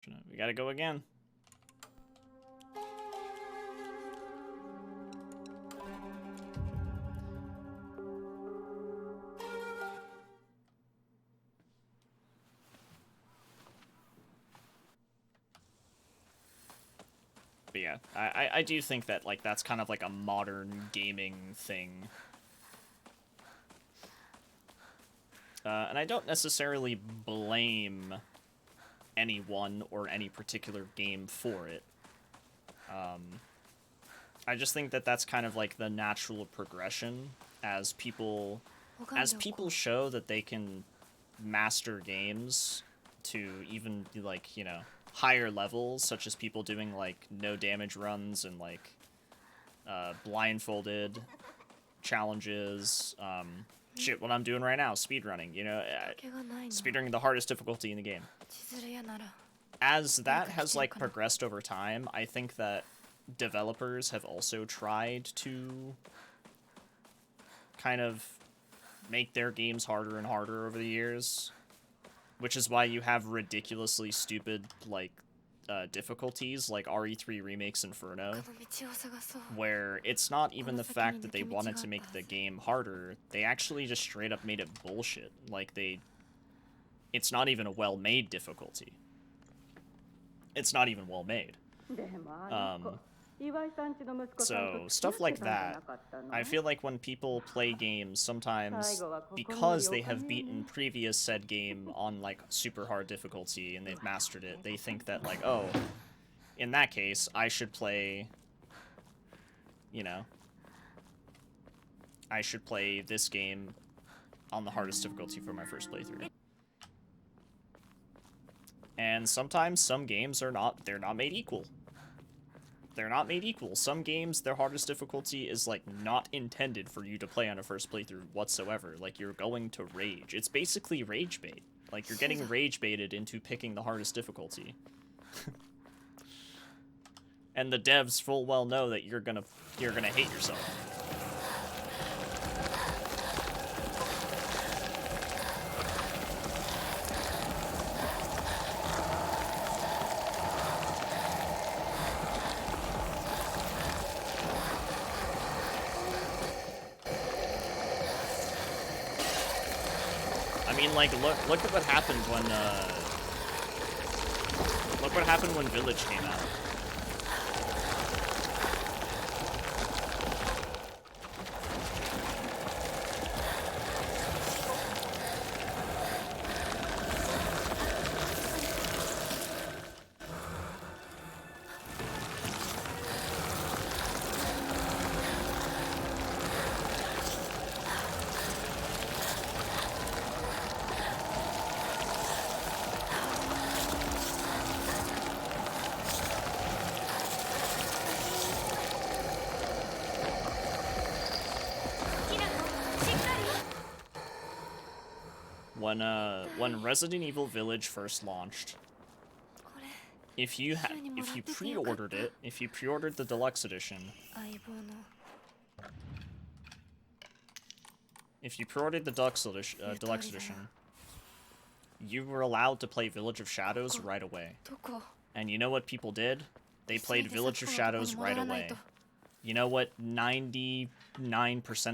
unfortunate. We gotta go again. But yeah, I do think that, like, that's kind of like a modern gaming thing. And I don't necessarily blame anyone or any particular game for it. I just think that that's kind of like the natural progression as people show that they can master games to even, like, you know, higher levels, such as people doing like no damage runs and like blindfolded challenges. Shit, what I'm doing right now, speedrunning, you know, speedrunning the hardest difficulty in the game. As that has like progressed over time, I think that developers have also tried to kind of make their games harder and harder over the years, which is why you have ridiculously stupid, like, difficulties like RE3 Remake's Inferno, where it's not even the fact that they wanted to make the game harder, they actually just straight up made it bullshit. Like, it's not even a well-made difficulty. It's not even well-made. So, stuff like that, I feel like when people play games, sometimes, because they have beaten previous said game on, like, super hard difficulty and they've mastered it, they think that, like, oh, in that case, I should play, you know, I should play this game on the hardest difficulty for my first playthrough. And sometimes some games they're not made equal. They're not made equal. Some games, their hardest difficulty is, like, not intended for you to play on a first playthrough whatsoever. Like, you're going to rage. It's basically rage bait. Like, you're getting rage baited into picking the hardest difficulty. And the devs full well know that you're gonna hate yourself. I mean, like, look at what happened when Village came out. When Resident Evil Village first launched, if you pre-ordered it, if you pre-ordered the deluxe edition, you were allowed to play Village of Shadows right away. And you know what people did? They played Village of Shadows right away. You know what 99%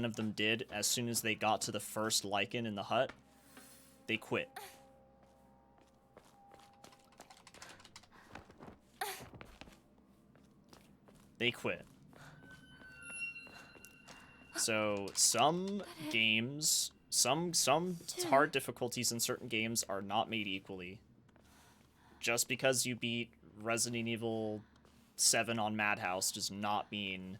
of them did as soon as they got to the first Lycan in the hut? They quit. They quit. So, some games, some hard difficulties in certain games are not made equally. Just because you beat Resident Evil 7 on Madhouse does not mean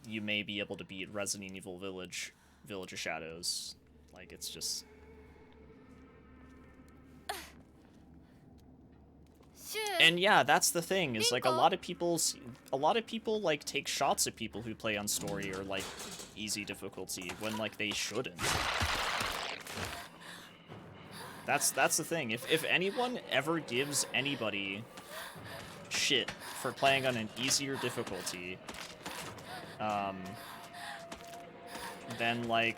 you may be able to beat Resident Evil Village of Shadows. Like, it's just... And yeah, that's the thing, is like a lot of people like take shots at people who play on story or like easy difficulty when like they shouldn't. That's the thing. If anyone ever gives anybody shit for playing on an easier difficulty, then like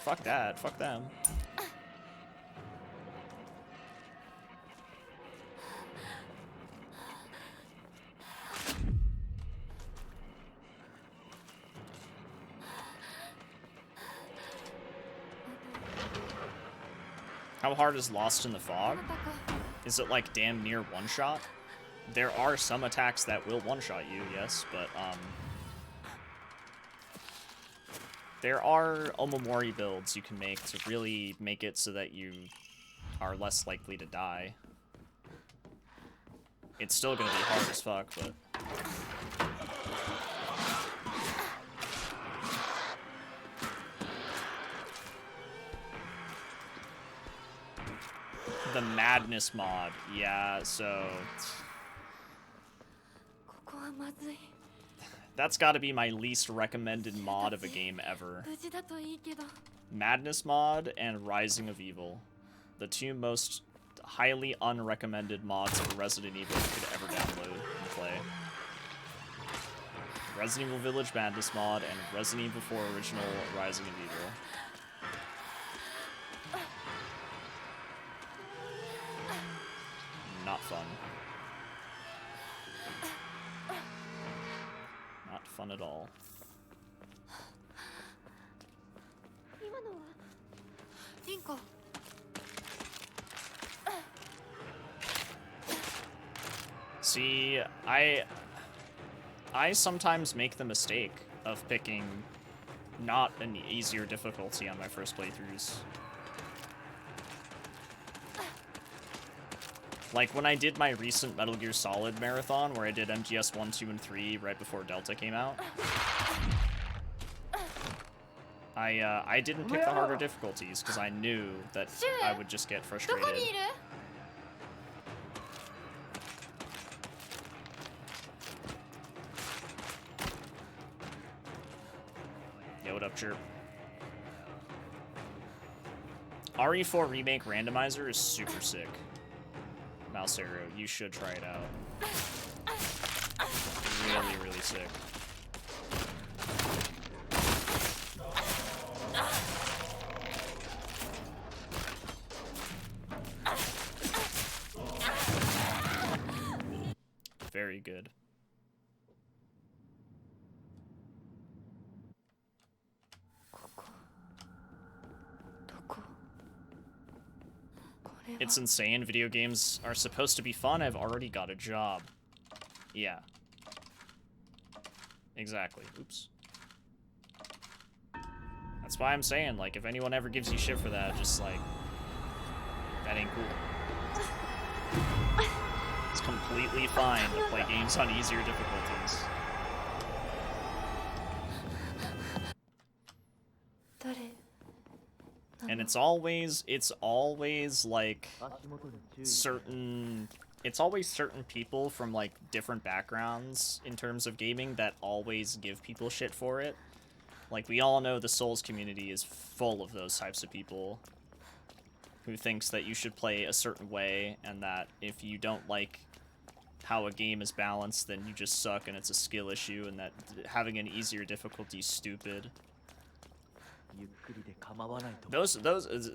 fuck that, fuck them. How hard is Lost in the Fog? Is it like damn near one-shot? There are some attacks that will one-shot you, yes, but there are Omamori builds you can make to really make it so that you are less likely to die. It's still gonna be hard as fuck, but... The Madness mod, yeah, so... That's gotta be my least recommended mod of a game ever. Madness mod and Rising of Evil. The two most highly unrecommended mods for Resident Evil you could ever download and play. Resident Evil Village Madness mod and Resident Evil 4 Original Rising of Evil. Not fun. Not fun at all. See, I sometimes make the mistake of picking not an easier difficulty on my first playthroughs. Like when I did my recent Metal Gear Solid marathon, where I did MGS 1, 2, and 3 right before Delta came out, I didn't pick the harder difficulties because I knew that I would just get frustrated. Yo, what up, Chirp? RE4 Remake Randomizer is super sick. Malsero, you should try it out. Really, really sick. Very good. It's insane. Video games are supposed to be fun. I've already got a job. Yeah. Exactly. Oops. That's why I'm saying, like, if anyone ever gives you shit for that, just, like, that ain't cool. It's completely fine to play games on easier difficulties. And it's always like certain people from like different backgrounds in terms of gaming that always give people shit for it. Like we all know the Souls community is full of those types of people who thinks that you should play a certain way and that if you don't like how a game is balanced then you just suck and it's a skill issue and that having an easier difficulty is stupid.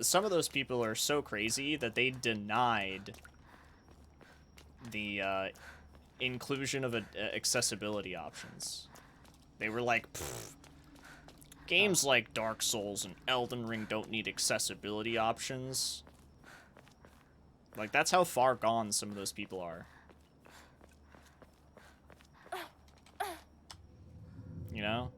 Some of those people are so crazy that they denied the inclusion of accessibility options. They were like, games like Dark Souls and Elden Ring don't need accessibility options. Like, that's how far gone some of those people are. You know?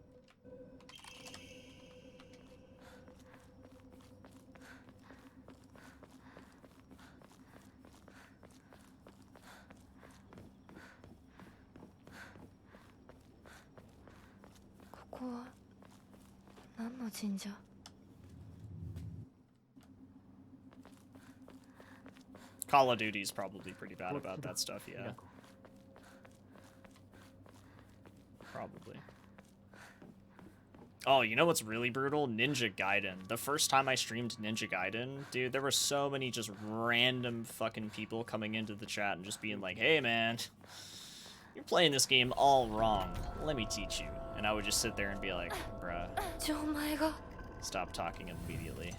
Call of Duty's probably pretty bad about that stuff, yeah. Probably. Oh, you know what's really brutal? Ninja Gaiden. The first time I streamed Ninja Gaiden, dude, there were so many just random fucking people coming into the chat and just being like, hey man, you're playing this game all wrong. Let me teach you. And I would just sit there and be like, bruh, stop talking immediately.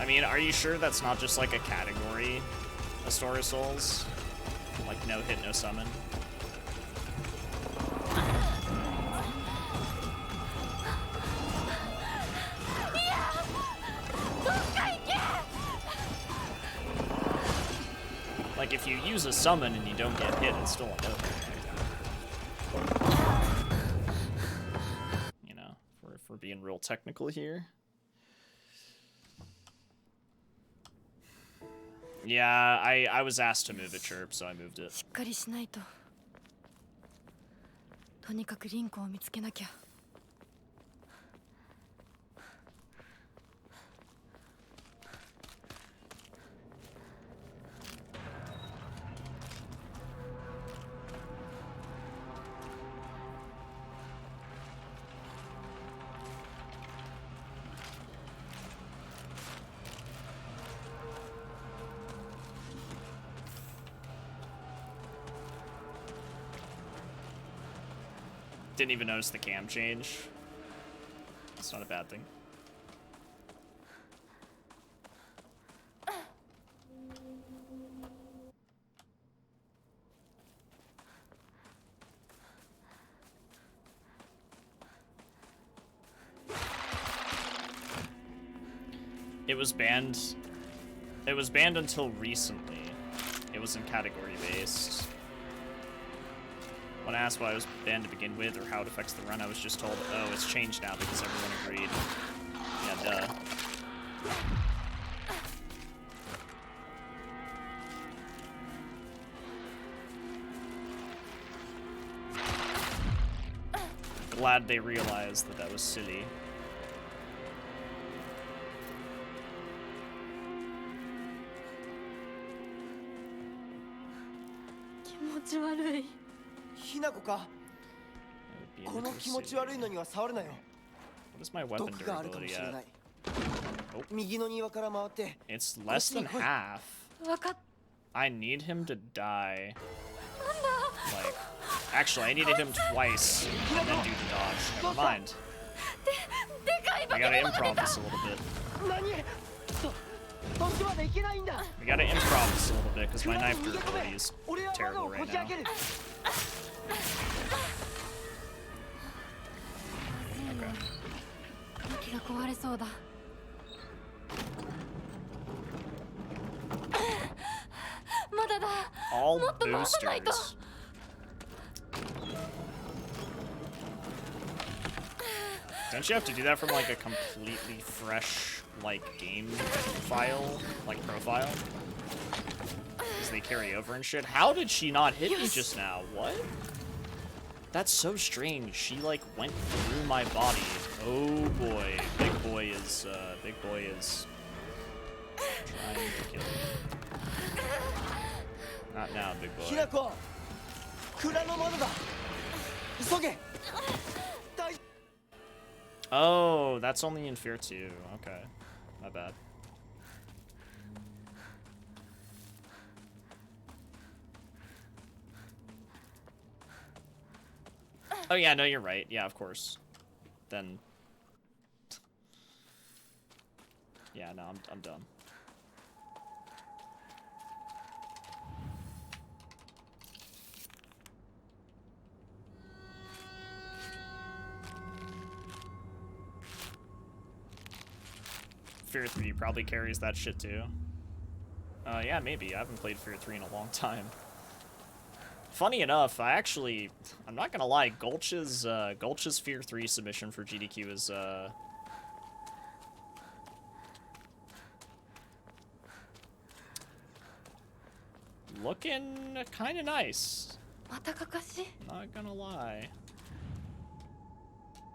mean, are you sure that's not just like a category, a Store of Souls? Like no hit, no summon? Like if you use a summon and you don't get hit, it's still a no hit. You know, if we're being real technical here. Yeah, I was asked to move it, Chirp, so I moved it. Didn't even notice the cam change. It's not a bad thing. It was banned. It was banned until recently. It wasn't category based. When I asked why it was banned to begin with or how it affects the run, I was just told, oh, it's changed now because everyone agreed. Yeah, duh. Glad they realized that that was silly. What is my weapon durability at? Oh. It's less than half. I need him to die. Like, actually, I needed him twice and then do the dodge. Never mind. I gotta improv this a little bit. We gotta improv this a little bit because my knife durability is terrible right now. Okay. All boosters. Don't you have to do that from like a completely fresh like game file, like profile? Because they carry over and shit. How did she not hit me just now? What? That's so strange. She like went through my body. Oh boy, big boy is trying to kill me. Not now, big boy. Oh, that's only in Fear 2. Okay, my bad. Oh yeah, no, you're right. Yeah, of course. Then, yeah, no, I'm done. Fear 3 probably carries that shit too. Yeah, maybe. I haven't played Fear 3 in a long time. Funny enough, I'm not gonna lie, Gulch's Fear 3 submission for GDQ is, looking kinda nice. Not gonna lie.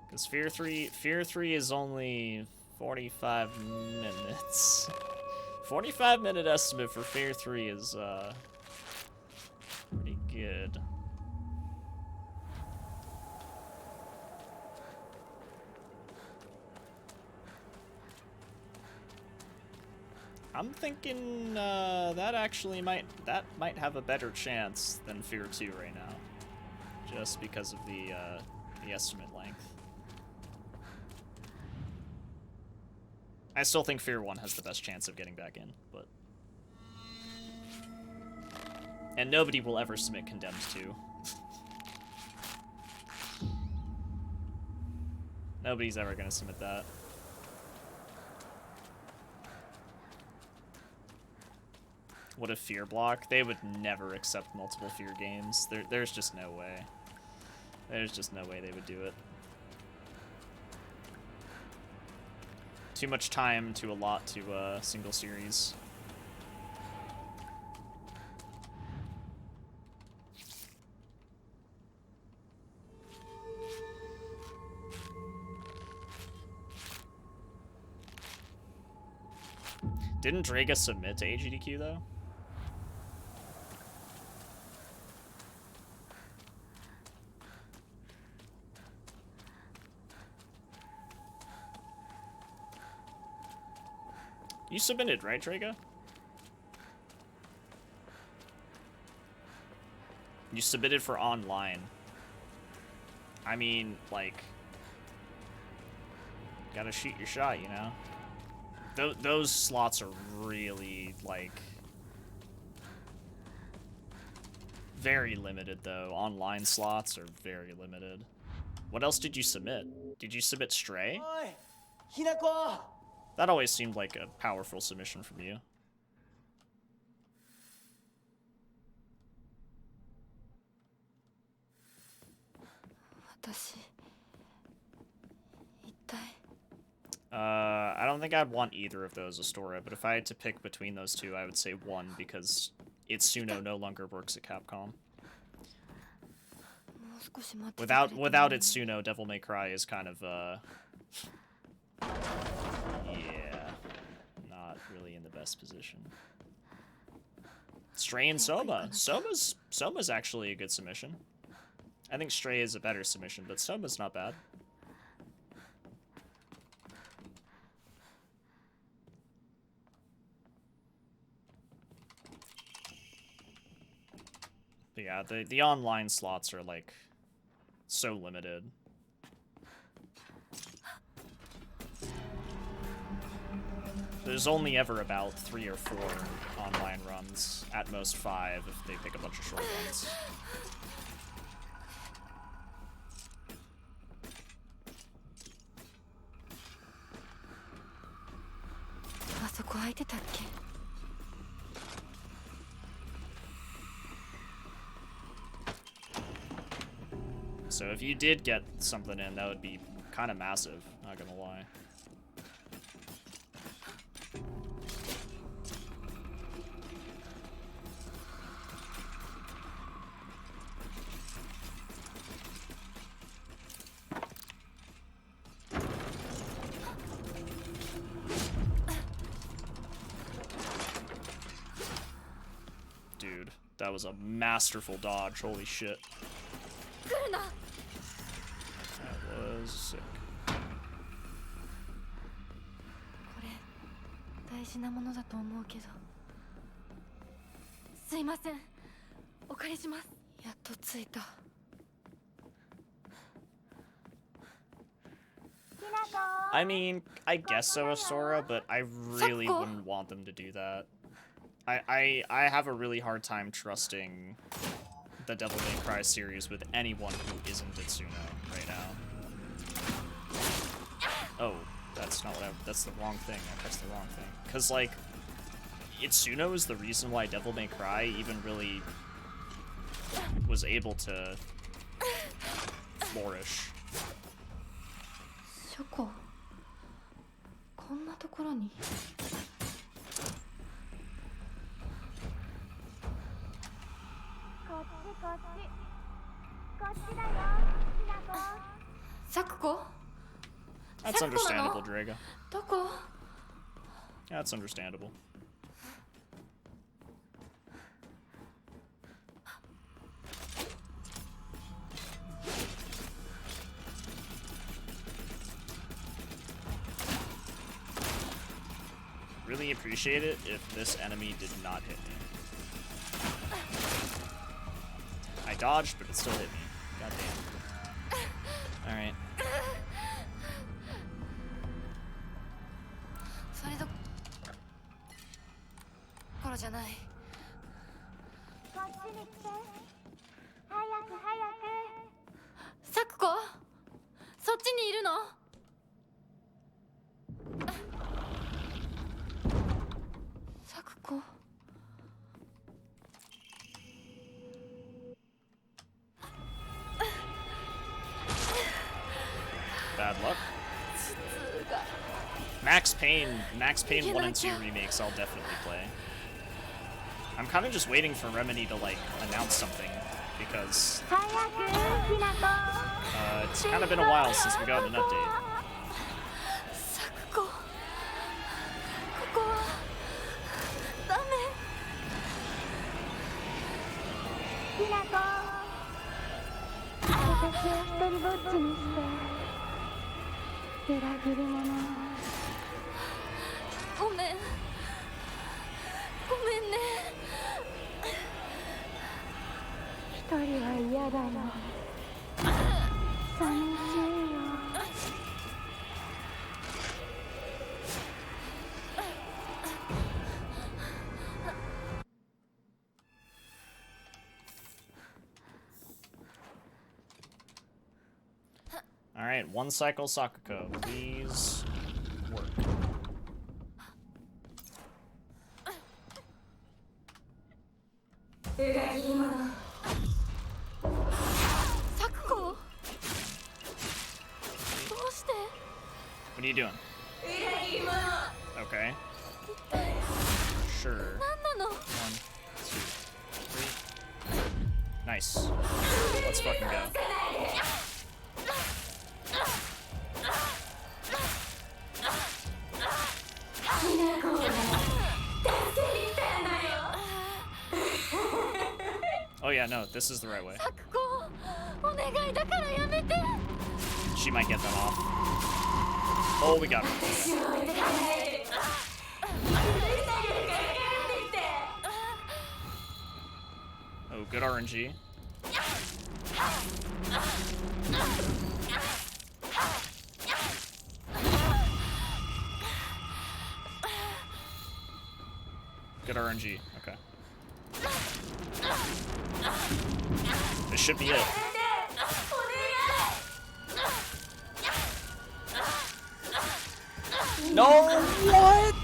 Because Fear 3 is only 45 minutes. 45-minute estimate for Fear 3 is, pretty good. I'm thinking, that might have a better chance than Fear 2 right now. Just because of the estimate length. I still think Fear 1 has the best chance of getting back in, but... And nobody will ever submit Condemned 2. Nobody's ever gonna submit that. What a Fear block? They would never accept multiple Fear games. There's just no way. There's just no way they would do it. Too much time to allot to a single series. Didn't Draga submit to AGDQ though? You submitted, right, Draga? You submitted for online. I mean, like, gotta shoot your shot, you know? Those slots are really, like, very limited, though. Online slots are very limited. What else did you submit? Did you submit Stray? That always seemed like a powerful submission from you. I don't think I'd want either of those, Astora, but if I had to pick between those two, I would say one, because Itsuno no longer works at Capcom. Without Itsuno, Devil May Cry is kind of, yeah, not really in the best position. Stray and Soma. Soma's actually a good submission. I think Stray is a better submission, but Soma's not bad. But yeah, the online slots are, like, so limited. There's only ever about 3 or 4 online runs, at most 5 if they pick a bunch of short ones. So if you did get something in, that would be kind of massive, not gonna lie. Dude, that was a masterful dodge, holy shit. That was sick. I mean, I guess so, Astora, but I really wouldn't want them to do that. I have a really hard time trusting the Devil May Cry series with anyone who isn't Itsuno right now. Oh, that's not what that's the wrong thing. I pressed the wrong thing. Because, like, Itsuno is the reason why Devil May Cry even really was able to flourish. That's understandable, Draga. That's understandable. Really appreciate it if this enemy did not hit me. I dodged, but it still hit me. God damn. Alright. Bad luck. Max Payne 1 and 2 remakes I'll definitely play. I'm kind of just waiting for Remedy to, like, announce something, because it's kind of been a while since we got an update. Alright, one cycle Sakuko, please work. What are you doing? Okay. Sure. 1, 2, 3. Nice. Let's fucking go. Oh yeah, no, this is the right way. She might get that off. Oh, we got it. Oh, good RNG. Good RNG, okay. This should be it. No, what?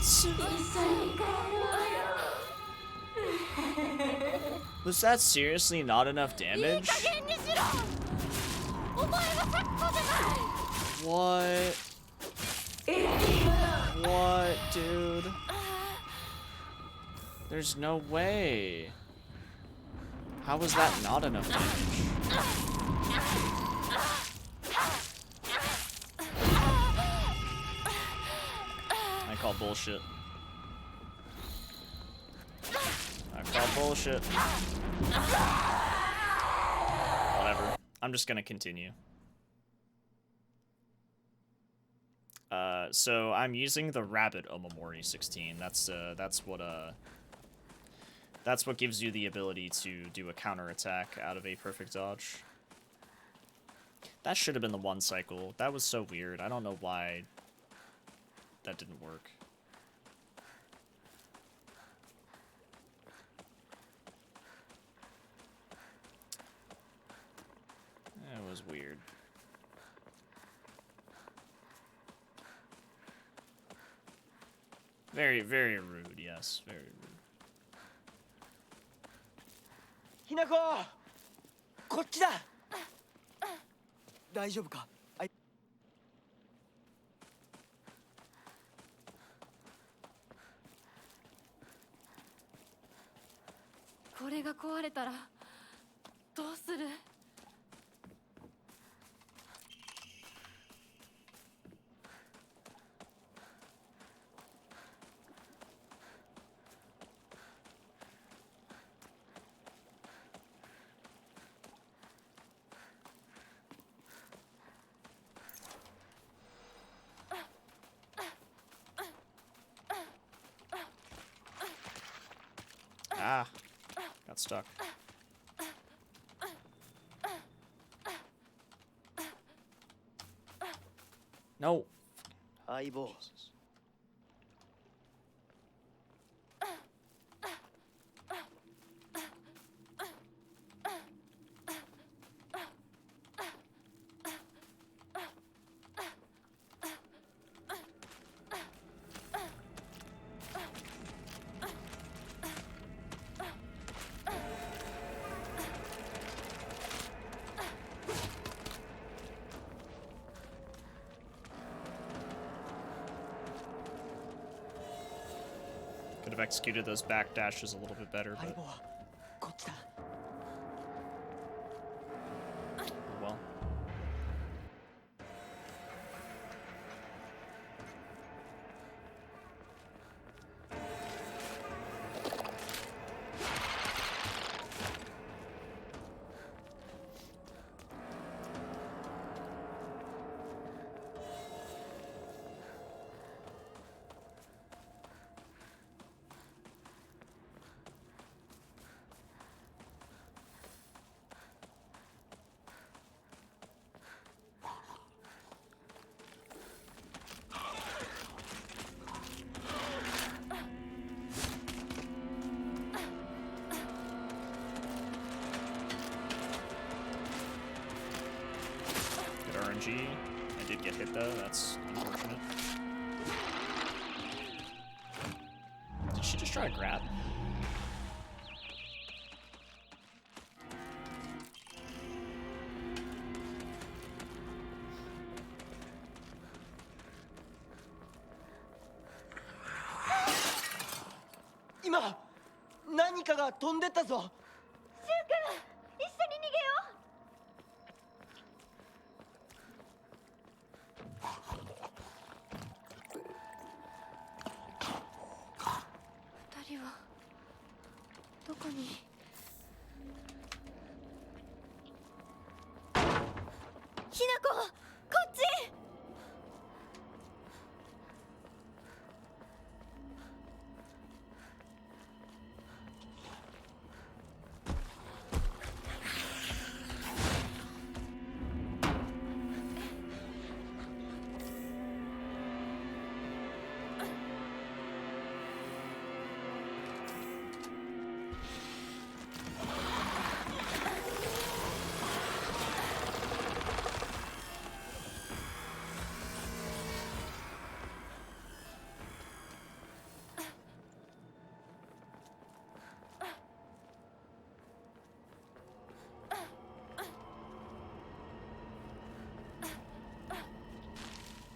Was that seriously not enough damage? What? What, dude? There's no way. How was that not enough damage? I call bullshit. I call bullshit. Whatever. I'm just gonna continue. So I'm using the Rabbit Omamori 16. That's what gives you the ability to do a counterattack out of a perfect dodge. That should have been the one cycle. That was so weird. I don't know why that didn't work. That was weird. Very, very rude, yes. Very rude. Hinako! こっちだ! 大丈夫か? これが壊れたらどうする? Ah, got stuck. No. Aibo. Could have executed those back dashes a little bit better, 相 but 棒はこっちだ oh well. RNG. I did get hit though, that's unfortunate. Did she just try to grab?今何かが飛んでったぞ一緒に逃げよう二人はどこにひなここっち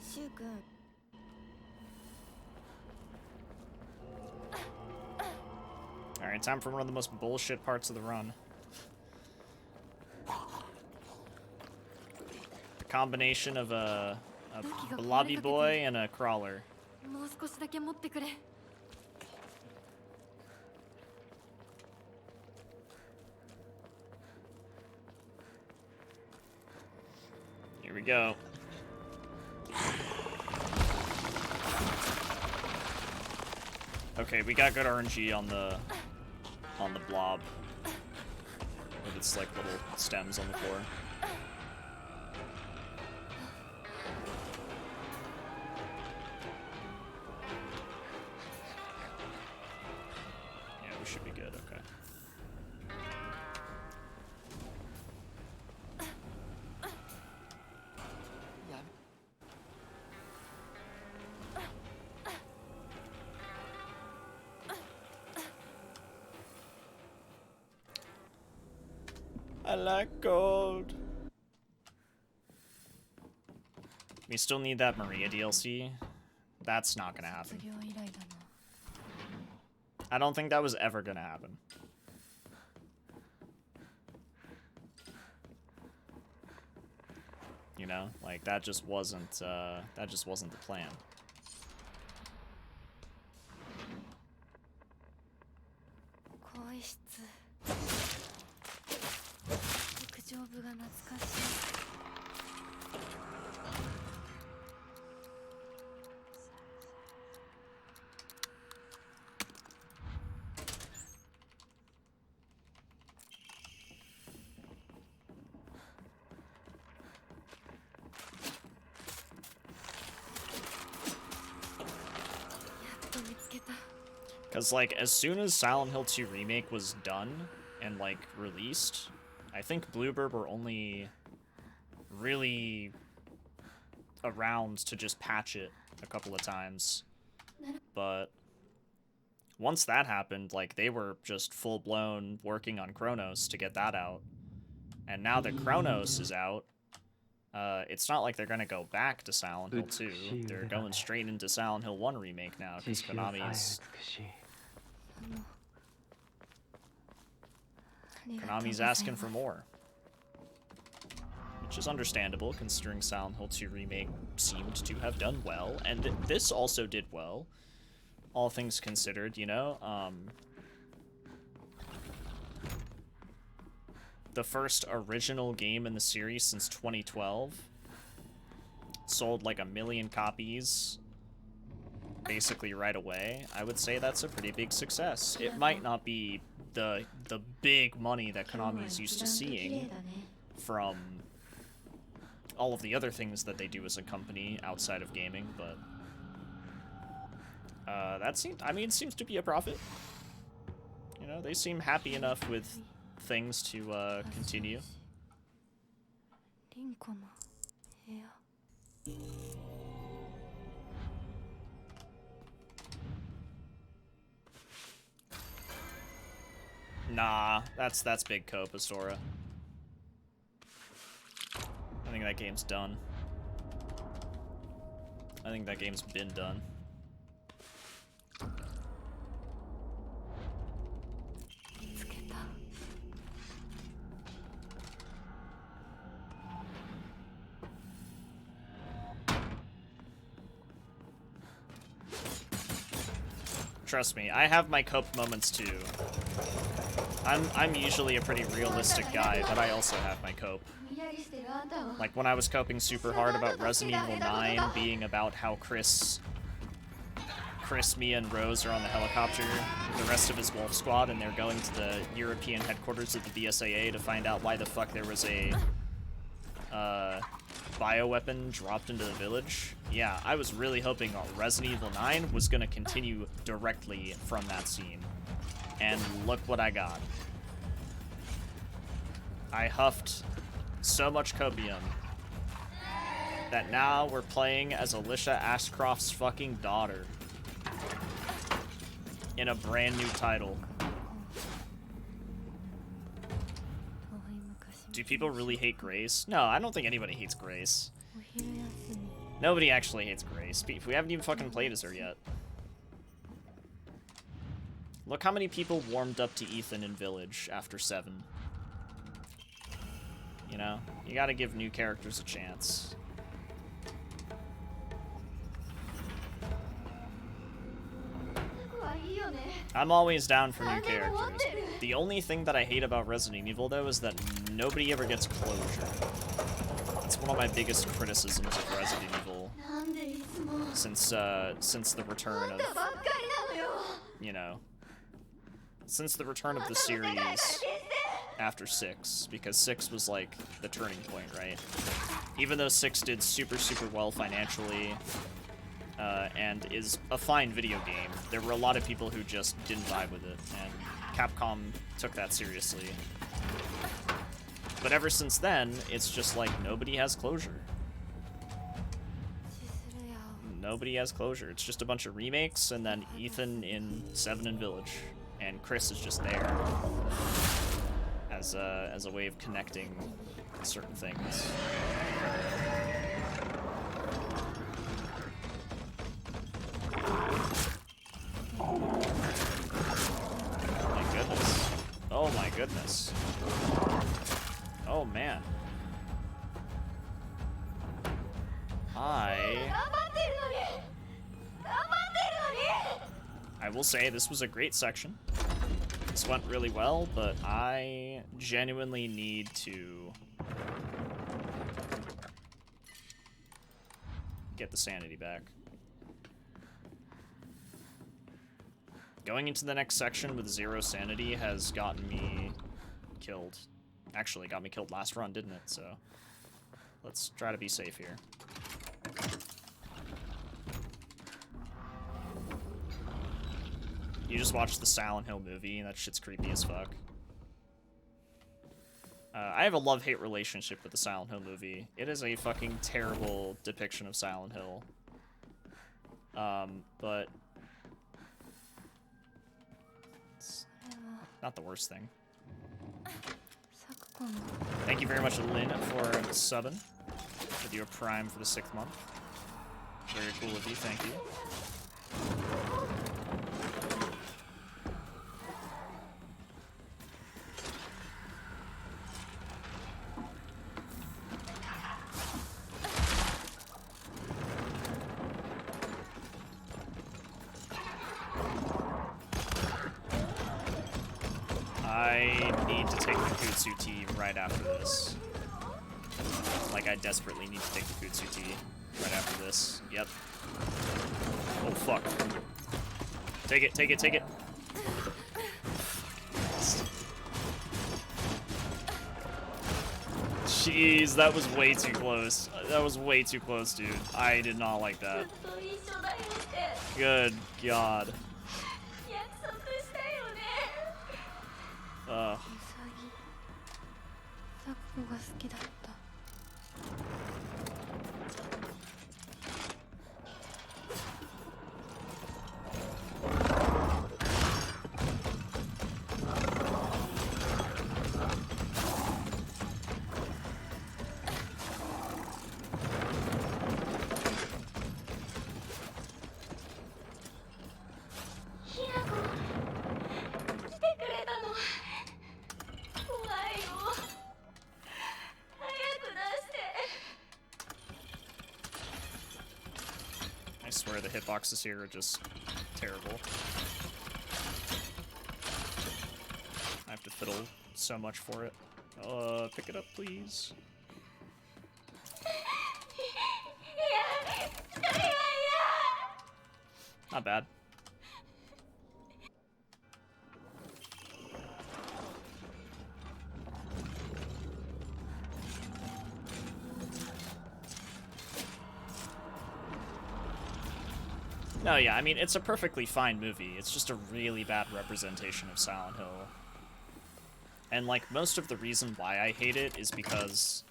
シュウ君 Alright, time for one of the most bullshit parts of the run. The combination of a blobby boy and a crawler. もう少しだけ持ってくれ Here we go. Okay, we got good RNG on the blob with its like little stems on the floor. Yeah, we should be good. Okay. I like gold. We still need that Maria DLC. That's not gonna happen. 卒業以来だな I don't think that was ever gonna happen. You know, like that just wasn't the plan. 更衣室陸上部が懐かしい Because, like, as soon as Silent Hill 2 Remake was done and, like, released, I think Bluebird were only really around to just patch it a couple of times. But once that happened, like, they were just full-blown working on Chronos to get that out. And now that Chronos is out, it's not like they're going to go back to Silent Hill 2. They're going straight into Silent Hill 1 Remake now, because Konami's Konami's asking for more. Which is understandable, considering Silent Hill 2 Remake seemed to have done well, and this also did well, all things considered, you know? The first original game in the series since 2012 sold like 1 million copies basically right away. I would say that's a pretty big success. It might not be the big money that Konami's used to seeing from all of the other things that they do as a company outside of gaming, but that seems to be a profit. You know, they seem happy enough with things to continue. Nah, that's big cope, Astora. I think that game's done. I think that game's been done. Trust me, I have my cope moments too. I'm usually a pretty realistic guy, but I also have my cope. Like when I was coping super hard about Resident Evil 9 being about how Chris, Mia, and Rose are on the helicopter with the rest of his wolf squad, and they're going to the European headquarters of the BSAA to find out why the fuck there was a bioweapon dropped into the village. Yeah, I was really hoping Resident Evil 9 was gonna continue directly from that scene. And look what I got. I huffed so much copium that now we're playing as Alicia Ashcroft's fucking daughter in a brand new title. Do people really hate Grace? No, I don't think anybody hates Grace. Nobody actually hates Grace. We haven't even fucking played as her yet. Look how many people warmed up to Ethan in Village after 7. You know? You gotta give new characters a chance. I'm always down for new characters. The only thing that I hate about Resident Evil, though, is that nobody ever gets closure. It's one of my biggest criticisms of Resident Evil since the return of, you know, since the return of the series after 6, because 6 was like the turning point, right? Even though 6 did super well financially, and is a fine video game, there were a lot of people who just didn't vibe with it, and Capcom took that seriously. But ever since then, it's just like nobody has closure. Nobody has closure. It's just a bunch of remakes, and then Ethan in 7 and Village, and Chris is just there as a way of connecting certain things. Oh my goodness. Oh man. I will say this was a great section. This went really well, but I genuinely need to get the sanity back. Going into the next section with 0 sanity has gotten me killed. Actually, got me killed last run, didn't it? So let's try to be safe here. You just watched the Silent Hill movie, and that shit's creepy as fuck. I have a love-hate relationship with the Silent Hill movie. It is a fucking terrible depiction of Silent Hill. But it's not the worst thing. Thank you very much, Lynn, for subbing with your Prime for the 6th month. Very cool of you, thank you. I need to take the Kutsu tea right after this. Like, I desperately need to take the Kutsu tea right after this. Yep. Oh, fuck. Take it, take it, take it. Jeez, that was way too close. That was way too close, dude. I did not like that. Good God. Ugh. 咲子が好きだった。I swear the hitboxes here are just terrible. I have to fiddle so much for it. Pick it up, please. Not bad. No, yeah, I mean, it's a perfectly fine movie. It's just a really bad representation of Silent Hill. And, like, most of the reason why I hate it is because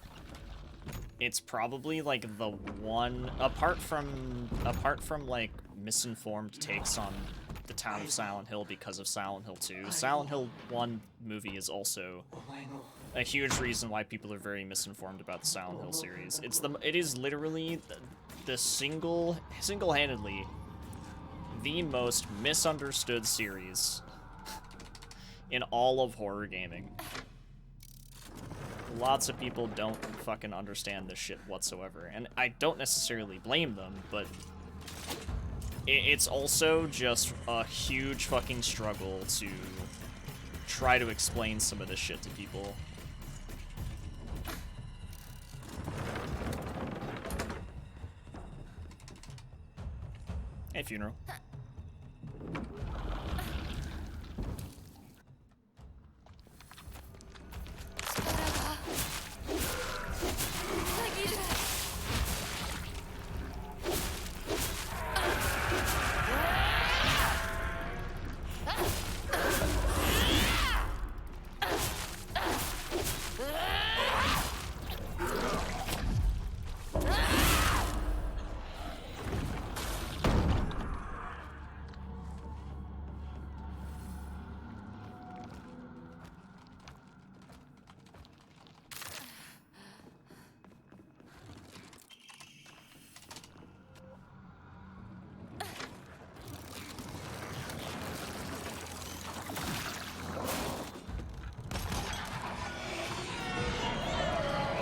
it's probably, like, the one... Apart from like, misinformed takes on the town of Silent Hill because of Silent Hill 2, Silent Hill 1 movie is also a huge reason why people are very misinformed about the Silent Hill series. It is literally the single-handedly the most misunderstood series in all of horror gaming. Lots of people don't fucking understand this shit whatsoever, and I don't necessarily blame them, but it's also just a huge fucking struggle to try to explain some of this shit to people. Hey, Funeral.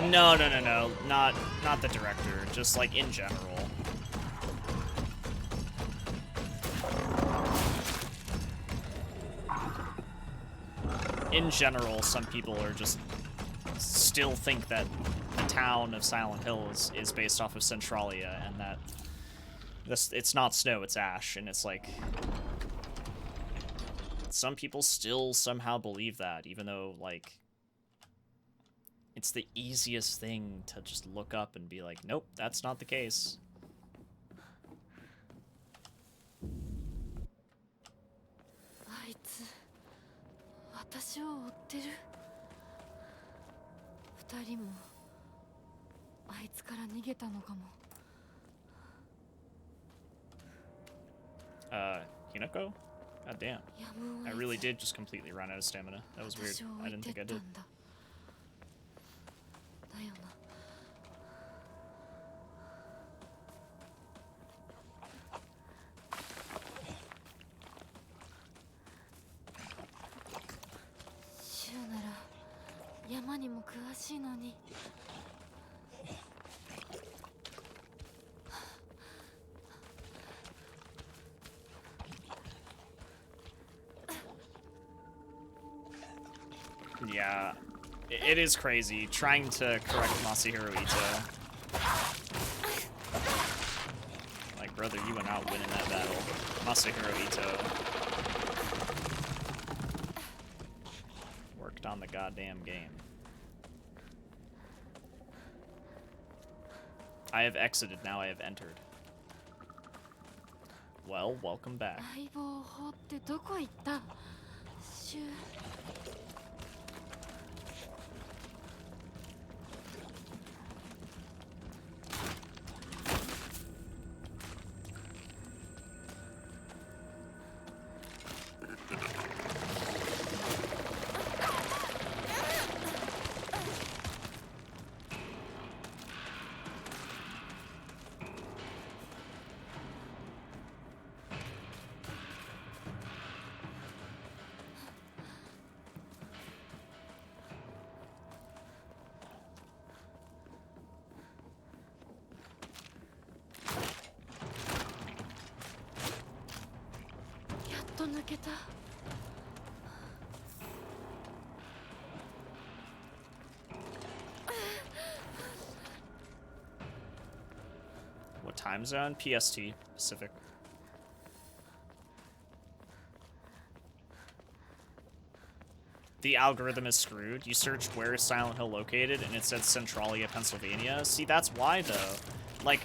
No, not the director, just like in general. In general, some people are just still think that the town of Silent Hill is based off of Centralia, and that it's not snow, it's ash, and it's like some people still somehow believe that, even though, like, it's the easiest thing to just look up and be like, nope, that's not the case. Hinako? God damn. I really did just completely run out of stamina. That was weird. I didn't think I did. Yeah, it is crazy trying to correct Masahiro Ito. Like, brother, you were not winning that battle. Masahiro Ito worked on the goddamn game. I have exited, now I have entered. Well, welcome back. 相棒法ってどこ行った？シュ。抜けた。What time zone? PST, Pacific. The algorithm is screwed. You searched where is Silent Hill located, and it said Centralia, Pennsylvania. See, that's why, though. Like,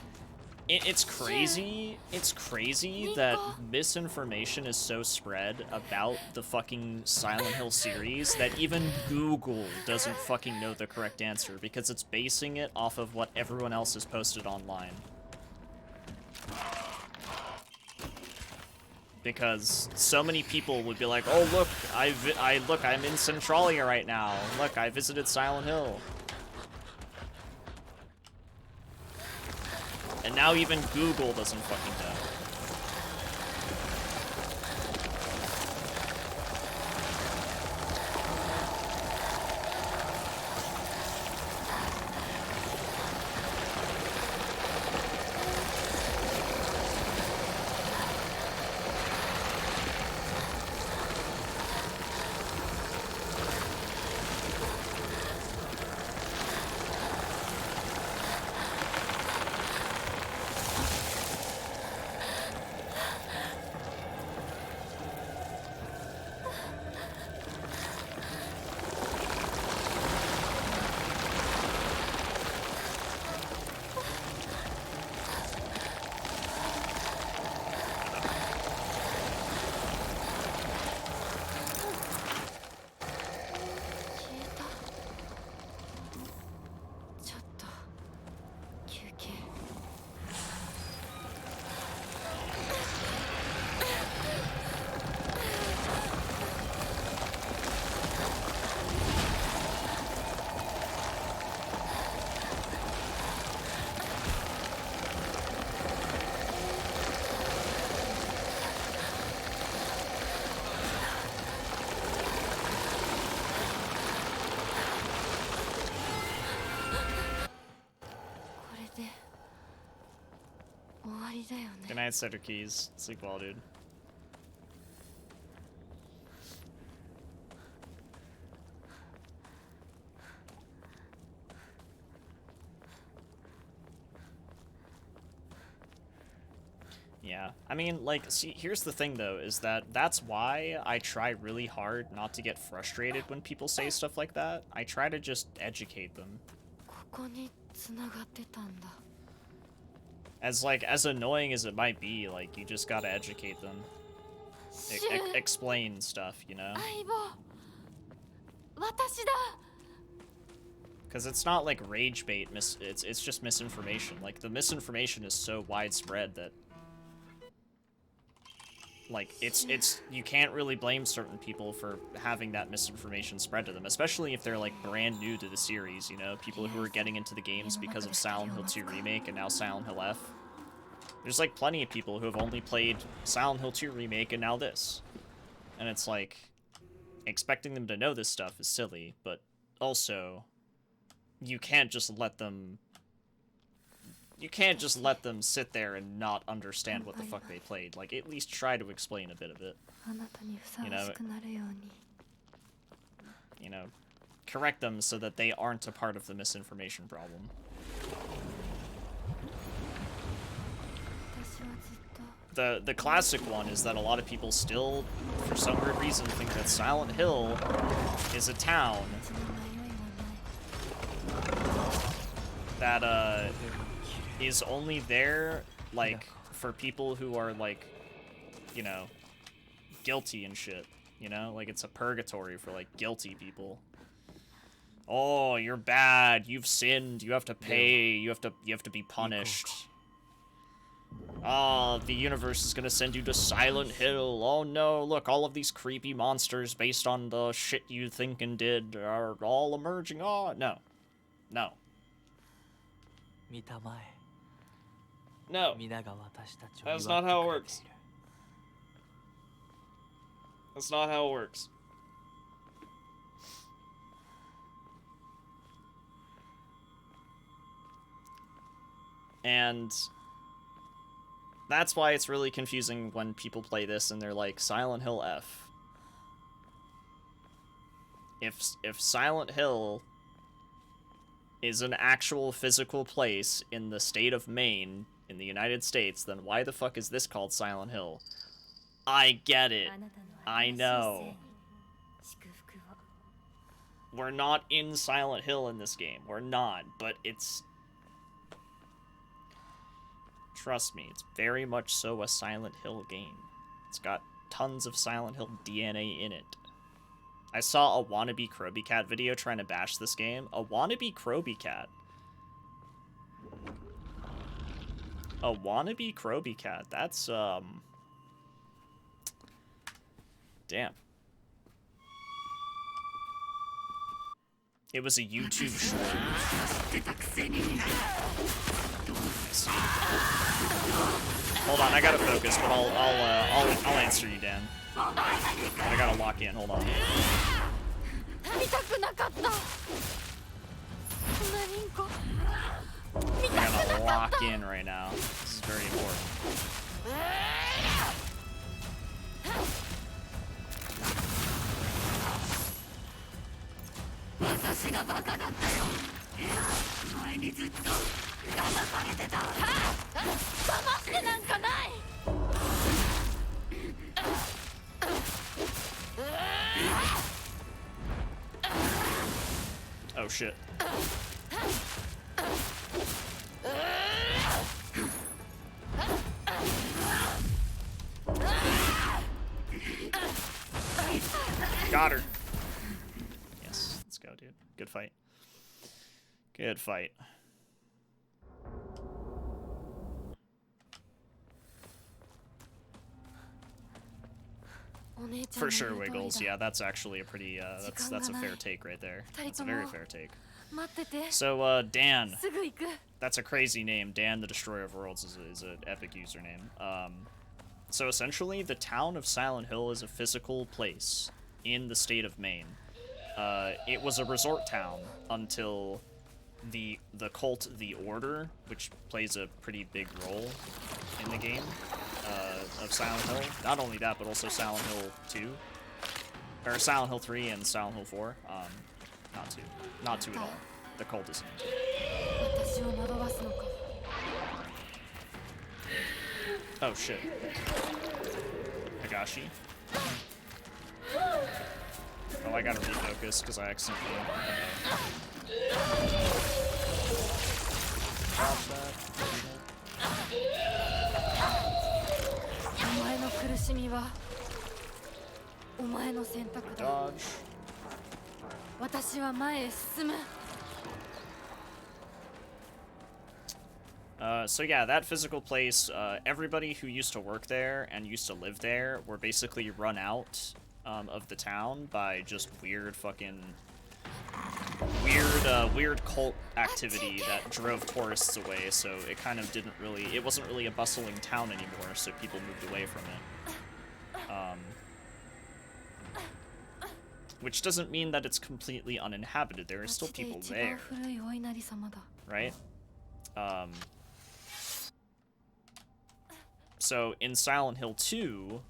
it's crazy. It's crazy that misinformation is so spread about the fucking Silent Hill series that even Google doesn't fucking know the correct answer because it's basing it off of what everyone else has posted online. Because so many people would be like, "Oh look, I'm in Centralia right now. Look, I visited Silent Hill." And now even Google doesn't fucking know. Good night, Cedric Keys. Sleep well, dude. Yeah, I mean, like, see, here's the thing, though, is that's why I try really hard not to get frustrated when people say stuff like that. I try to just educate them. As annoying as it might be, like, you just gotta educate them. Explain stuff, you know? Because it's not like rage bait, it's just misinformation. Like, the misinformation is so widespread that, like, you can't really blame certain people for having that misinformation spread to them, especially if they're, like, brand new to the series, you know? People who are getting into the games because of Silent Hill 2 Remake and now Silent Hill F. There's, like, plenty of people who have only played Silent Hill 2 Remake and now this. And it's like, expecting them to know this stuff is silly, but also, you can't just let them sit there and not understand what the fuck they played. Like, at least try to explain a bit of it. You know, correct them so that they aren't a part of the misinformation problem. 私はずっと The classic one is that a lot of people still, for some weird reason, think that Silent Hill is a town 道に迷いはない that is only there like for people who are like, you know, guilty and shit. You know, like it's a purgatory for like guilty people. Oh, you're bad. You've sinned. You have to pay. You have to be punished. Oh, the universe is gonna send you to Silent Hill. Oh no, look, all of these creepy monsters based on the shit you think and did are all emerging. Oh, no. No. 見たまえ No. 皆が私たちを That's 祝 not って how it くれてい works. る That's not how it works. And that's why it's really confusing when people play this and they're like, Silent Hill F. If Silent Hill is an actual physical place in the state of Maine, in the United States, then why the fuck is this called Silent Hill? I get it. あなたの I 新しい know. 生に祝福を We're not in Silent Hill in this game. We're not, but it's... Trust me, it's very much so a Silent Hill game. It's got tons of Silent Hill DNA in it. I saw a wannabe Kroby Cat video trying to bash this game. A wannabe Kroby Cat. A wannabe Kroby Cat. That's, damn. It was a YouTube short. Hold on, I gotta focus, but I'll answer you, Dan. But I gotta lock in. Hold on. 見たくなかった何んこ見 I たく gotta なかった lock in right now. This is very important. Oh shit. Got her. Yes, let's go, dude. Good fight. Good fight. For sure, Wiggles. Yeah, that's actually a pretty, that's a fair take right there. That's a very fair take. 待ってて So, Dan. すぐ行く That's a crazy name. Dan the Destroyer of Worlds is an epic username. So essentially, the town of Silent Hill is a physical place in the state of Maine. It was a resort town until the cult, the Order, which plays a pretty big role in the game of Silent Hill. Not only that, but also Silent Hill 2, or Silent Hill 3 and Silent Hill 4. Not 2 at all. The cult isn't. 私を惑わすのか Oh shit. Higashi. Oh, I gotta refocus because I accidentally. Dodge that. お前の苦しみはお前の選択だ Dodge. 私は前へ進む So yeah, that physical place, everybody who used to work there and used to live there were basically run out of the town by just weird fucking... weird cult activity that drove tourists away, so it kind of didn't really... It wasn't really a bustling town anymore, so people moved away from it. Which doesn't mean that it's completely uninhabited. There are still people there, 古いお稲荷様だ right? So in Silent Hill 2,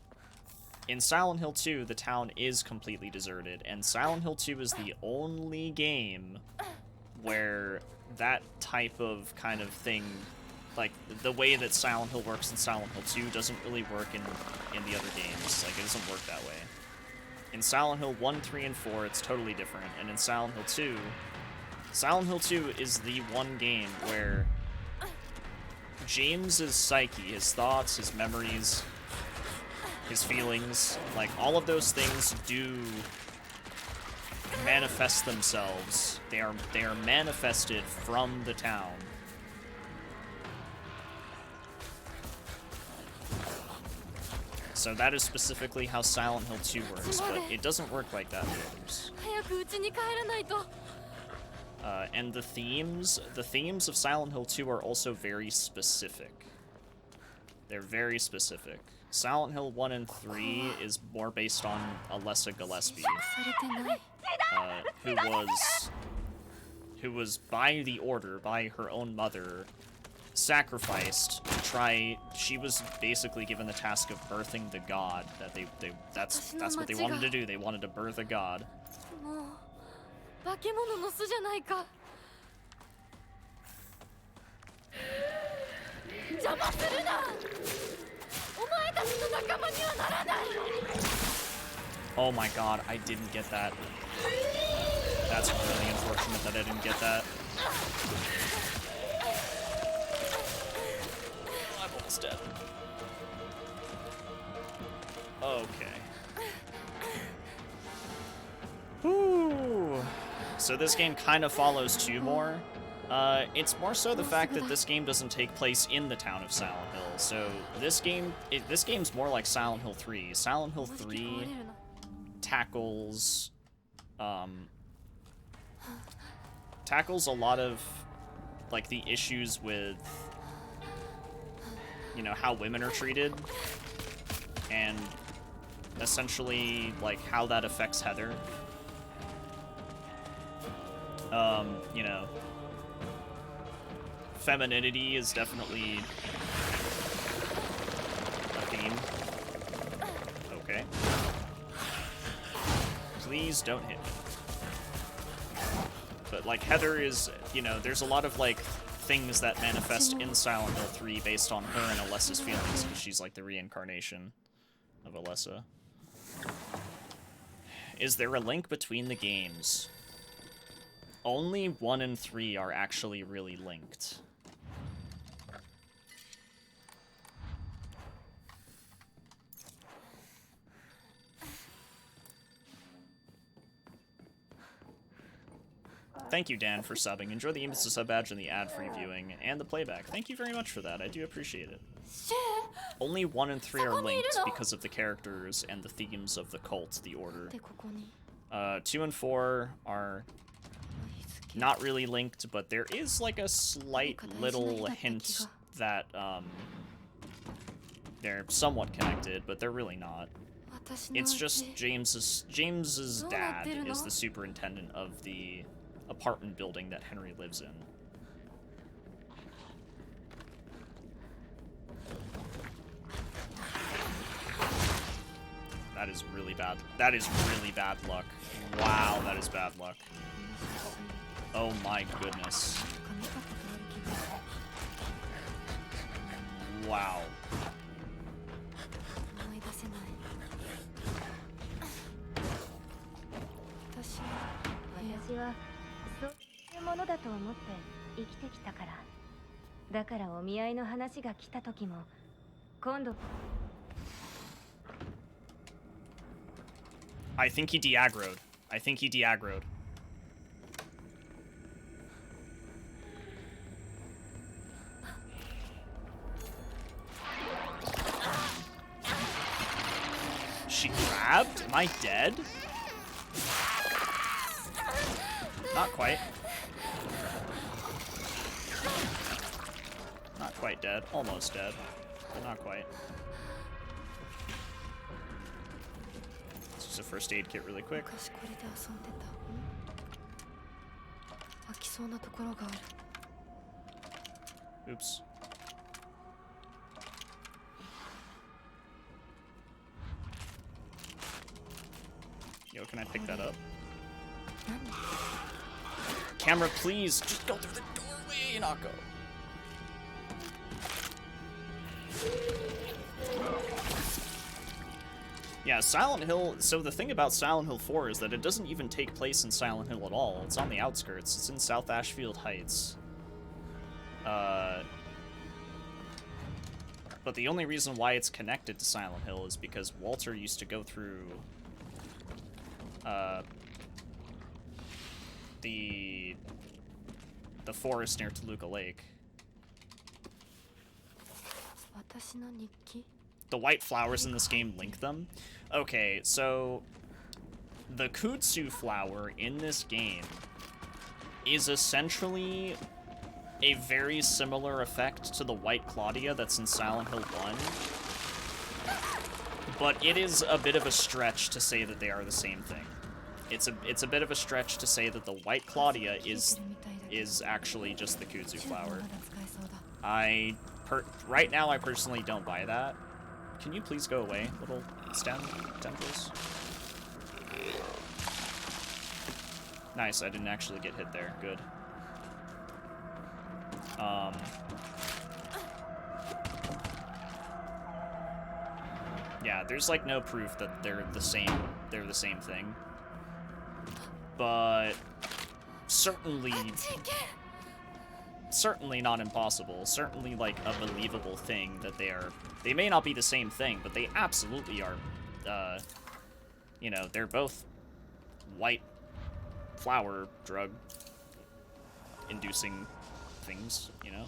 in Silent Hill 2, the town is completely deserted, and Silent Hill 2 is the only game where that type of kind of thing, like, the way that Silent Hill works in Silent Hill 2 doesn't really work in the other games. Like, it doesn't work that way. In Silent Hill 1, 3, and 4, it's totally different, and in Silent Hill 2, Silent Hill 2 is the one game where James's psyche, his thoughts, his memories, his feelings, like, all of those things do manifest themselves. They are manifested from the town. So that is specifically how Silent Hill 2 works, but it doesn't work like that in the others. And the themes of Silent Hill 2 are also very specific. They're very specific. Silent Hill 1 and 3 is more based on Alessa Gillespie, who was by the order, by her own mother, sacrificed to try. She was basically given the task of birthing the god that that's what they wanted to do. They wanted to birth a god. Oh my god, I didn't get that. That's really unfortunate that I didn't get that. I'm almost dead. Okay. Whew. So this game kind of follows 2 more. It's more so the fact that this game doesn't take place in the town of Silent Hill. So this game's more like Silent Hill 3. Silent Hill 3 tackles a lot of, like, the issues with, you know, how women are treated, and essentially, like, how that affects Heather. You know, femininity is definitely a theme. Okay. Please don't hit me. But, like, Heather is, you know, there's a lot of, like, things that manifest in Silent Hill 3 based on her and Alessa's feelings, because she's, like, the reincarnation of Alessa. Is there a link between the games? Only 1 and 3 are actually really linked. Thank you, Dan, for subbing. Enjoy the emotes to sub badge and the ad-free viewing and the playback. Thank you very much for that. I do appreciate it. Only 1 and 3 are linked because of the characters and the themes of the cult, the Order. 2 and 4 are not really linked, but there is, like, a slight little hint that they're somewhat connected, but they're really not. It's just James's dad is the superintendent of the apartment building that Henry lives in. That is really bad. That is really bad luck. Wow, that is bad luck. Oh my goodness. Wow. I think he de-aggroed. I think he de-aggroed. She grabbed? Am I dead? Not quite. Not quite dead. Almost dead. But not quite. Let's use a first aid kit really quick. Oops. Yo, can I pick that up? Camera, please, just go through the doorway, Nako. Yeah, Silent Hill, so the thing about Silent Hill 4 is that it doesn't even take place in Silent Hill at all. It's on the outskirts. It's in South Ashfield Heights. But the only reason why it's connected to Silent Hill is because Walter used to go through the forest near Toluca Lake. The white flowers in this game link them. Okay, so the kudzu flower in this game is essentially a very similar effect to the white Claudia that's in Silent Hill 1. But it is a bit of a stretch to say that they are the same thing. It's a bit of a stretch to say that the white Claudia is actually just the kudzu flower. Right now I personally don't buy that. Can you please go away, little stem tendrils? Nice, I didn't actually get hit there. Good. Yeah, there's like no proof that they're the same thing. But certainly not impossible. Certainly like a believable thing that they may not be the same thing, but they absolutely are, you know, they're both white flower drug inducing things, you know?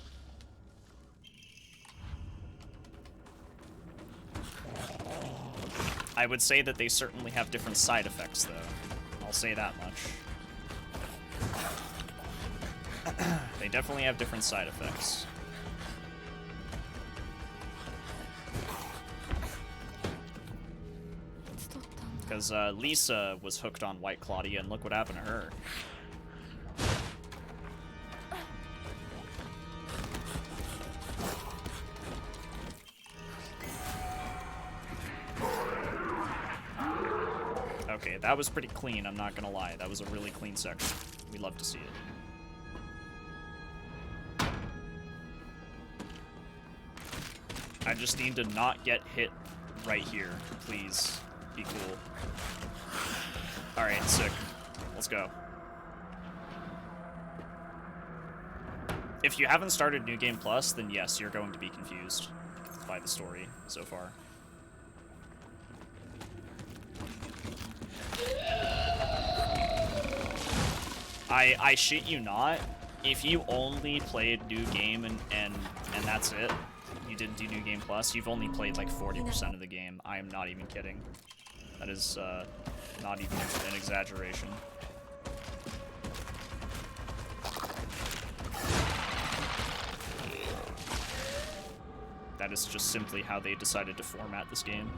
I would say that they certainly have different side effects, though. I'll say that much. They definitely have different side effects. Because Lisa was hooked on White Claudia, and look what happened to her. Okay, that was pretty clean, I'm not gonna lie. That was a really clean section. We love to see it. I just need to not get hit right here. Please, be cool. Alright, sick. Let's go. If you haven't started New Game Plus, then yes, you're going to be confused by the story so far. I shit you not, if you only played New Game and that's it, you didn't do New Game Plus, you've only played like 40% of the game. I am not even kidding. That is not even an exaggeration. That is just simply how they decided to format this game.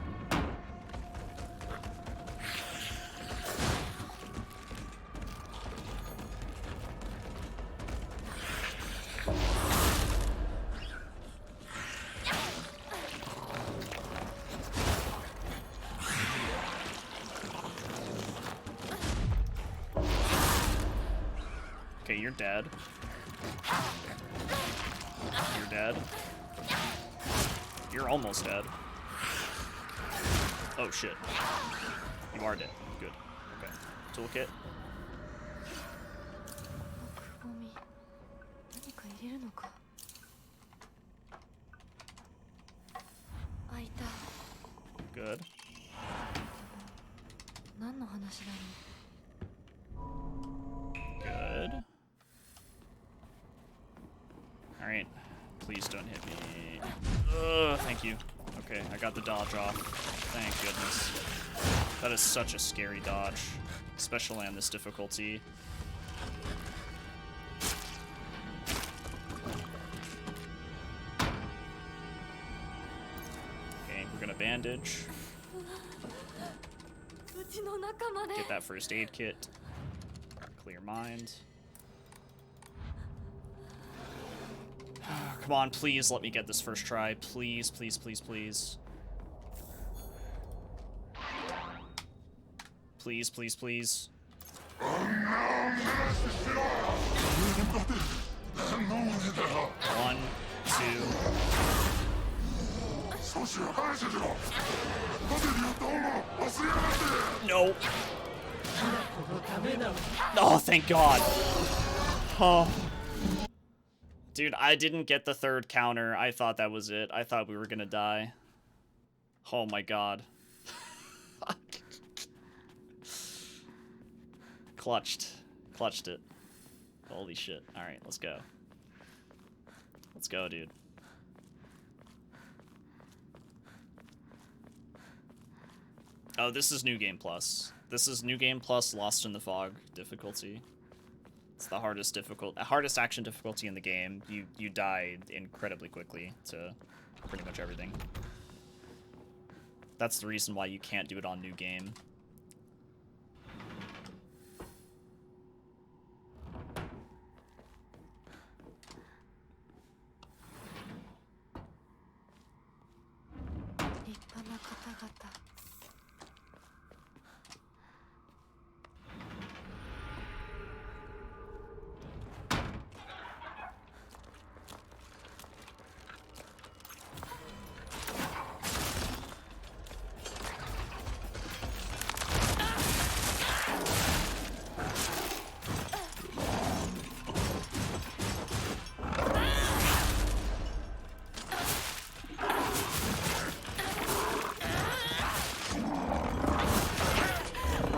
Okay, you're dead. You're dead. You're almost dead. Oh shit. You are dead. Good. Okay. Toolkit. Good. Good. Alright. Please don't hit me. Ugh, thank you. Okay, I got the dodge off. Thank goodness. That is such a scary dodge. Especially on this difficulty. Okay, we're gonna bandage. Get that first aid kit. Clear mind. Come on, please let me get this first try. Please, please, please, please. Please, please, please. 1, 2. No. Oh, thank God. Oh. Dude, I didn't get the third counter. I thought that was it. I thought we were gonna die. Oh my God. Clutched it. Holy shit. All right, let's go. Let's go, dude. Oh, this is New Game Plus. This is New Game Plus Lost in the Fog difficulty. It's the hardest action difficulty in the game. You die incredibly quickly to pretty much everything. That's the reason why you can't do it on New Game.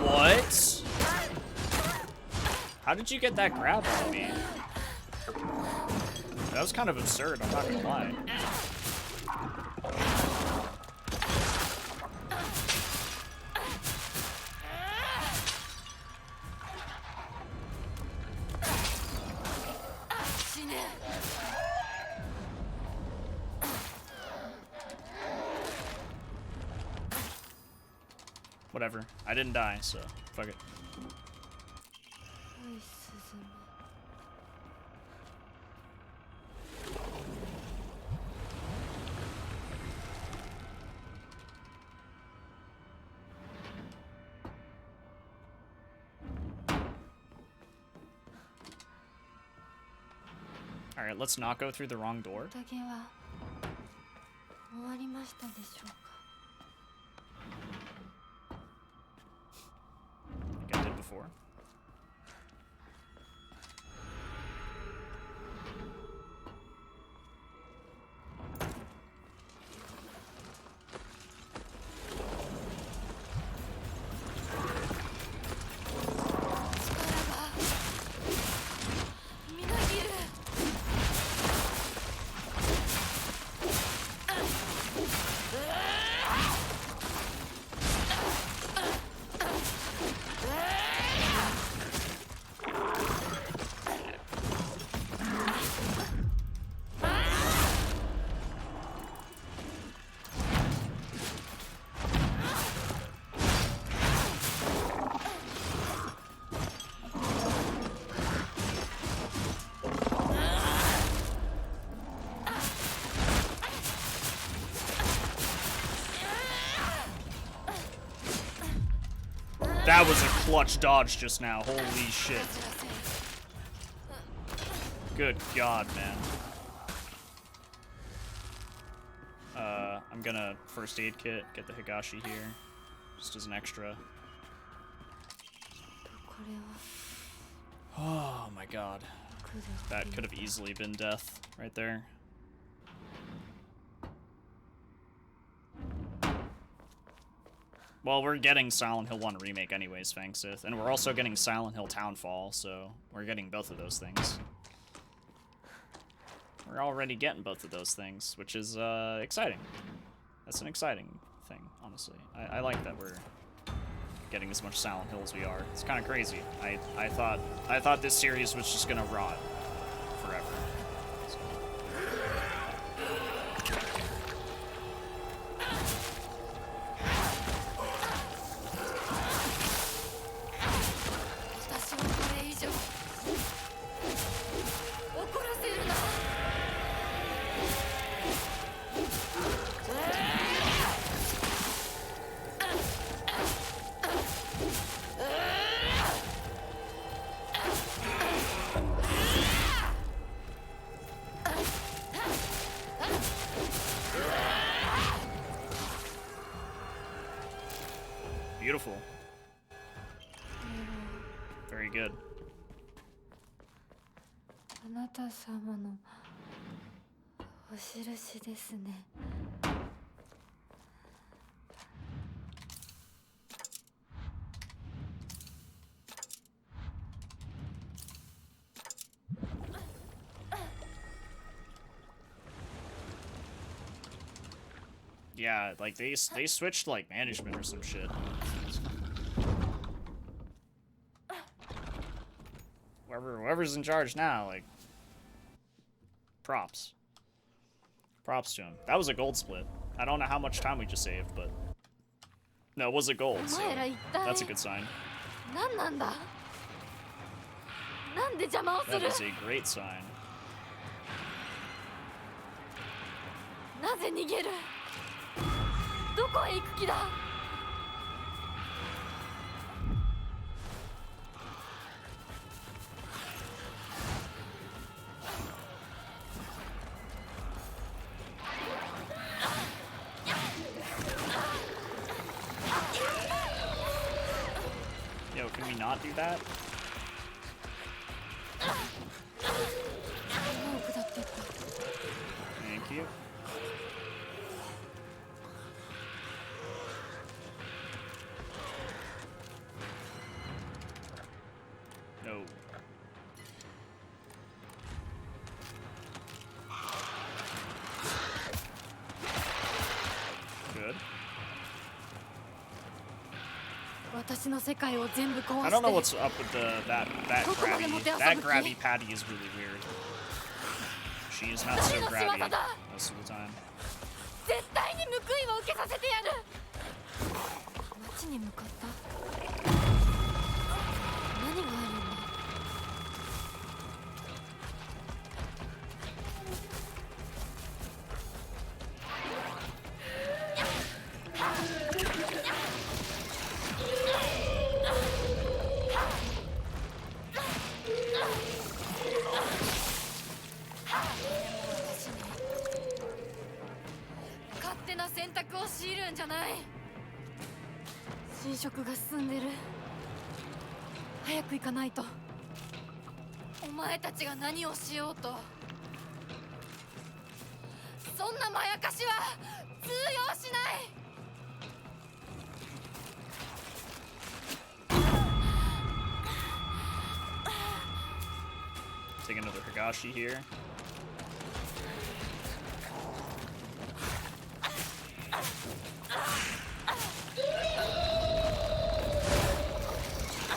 What? How did you get that grab on me? That was kind of absurd, I'm not gonna lie. Whatever. I didn't die, so fuck it. Alright, let's not go through the wrong door. Like I did before. That was a clutch dodge just now. Holy shit. Good God, man. I'm gonna first aid kit, get the Higashi here, just as an extra. Oh my God. That could have easily been death right there. Well, we're getting Silent Hill 1 Remake anyways, Fangsith, and we're also getting Silent Hill Townfall, so we're getting both of those things. We're already getting both of those things, which is exciting. That's an exciting thing, honestly. I like that we're getting as much Silent Hill as we are. It's kind of crazy. I thought this series was just gonna rot forever. So. Beautiful. Very good. あなた様のお印ですね。Yeah, like they switched like management or some shit. Whoever's in charge now, like, props. Props to him. That was a gold split. I don't know how much time we just saved, but no, it was a gold, so that's a good sign. 何なんだ。なんで邪魔をす That る。 is a great sign. なぜ逃げる。どこへ行く気だ。Yo, can we not do that? もう下ってった。 Thank you. No. Good. 私の世界を全部壊して。 I don't know what's up with that grabby Patty is really weird. She is not so grabby most of the time. 絶対に報いを受けさせてやる。町に向かった。何があるんだ。 勝手な選択を強いるんじゃない。侵食が進んでる。早く行かないと。お前たちが何をしようと、そんなまやかしは通用しない。 Take another Higashi here.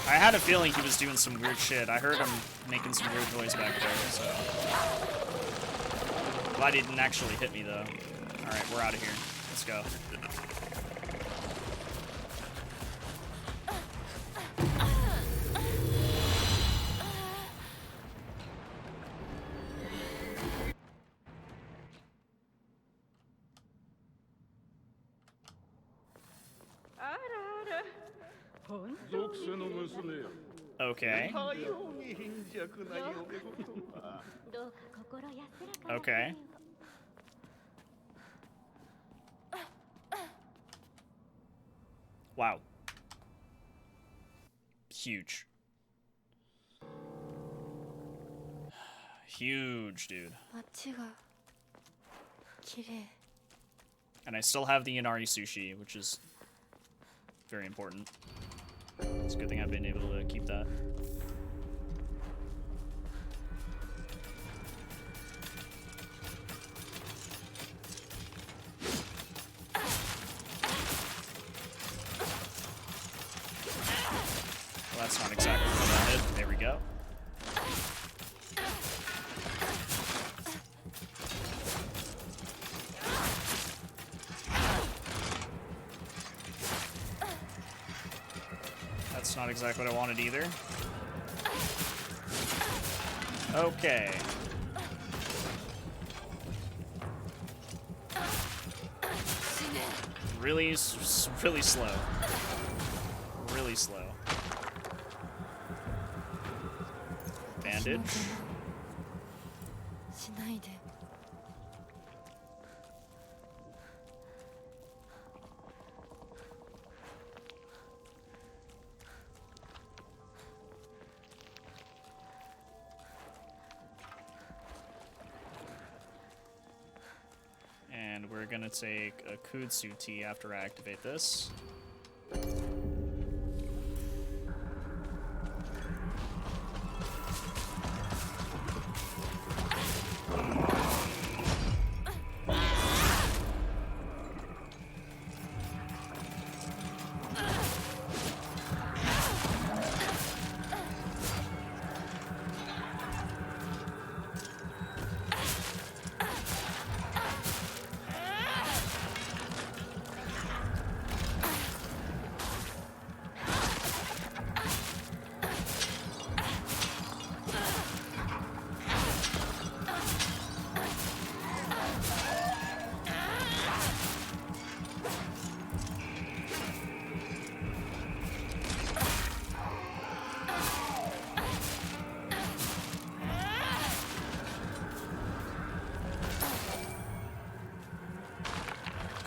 I had a feeling he was doing some weird shit. I heard him making some weird noise back there, so... Glad he didn't actually hit me, though. Alright, we're out of here. Let's go. Okay. Okay. Wow. Huge. Huge, dude. 街が綺麗。 And I still have the Inari sushi, which is very important. It's a good thing I've been able to keep that. Well, that's not exactly what I wanted. There we go. That's not exactly what I wanted either. Okay. Really slow. Really slow. Bandage. しないで。 All we're gonna take a Kutsuti after I activate this.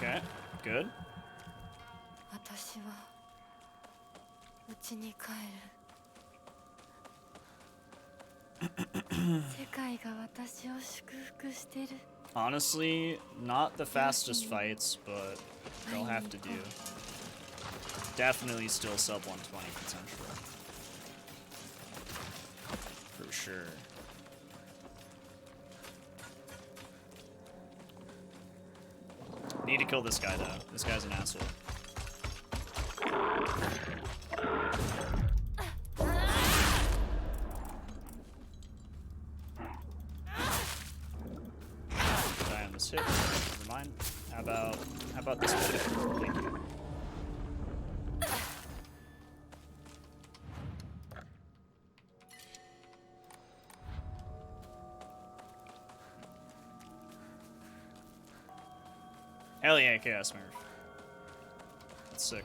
Okay, good. 私は家に帰る。世界が私を祝福してる。 Honestly, not the fastest fights, but they'll have to do. Definitely still sub 120 potential. For sure. Need to kill this guy, though. This guy's an asshole. Die on this hit. Never mind. How about this one? Thank you. Hell yeah, Chaos Nerf. That's sick.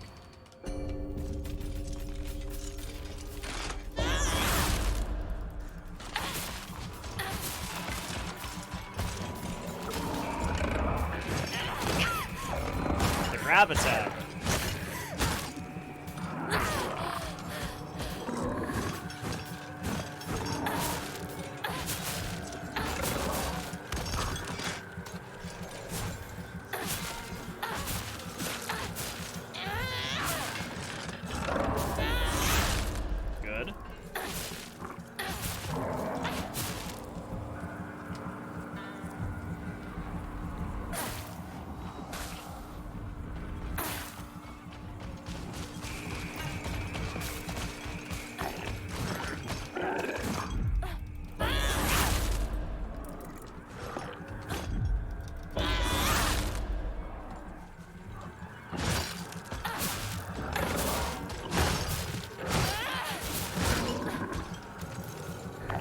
The grab attack. Good.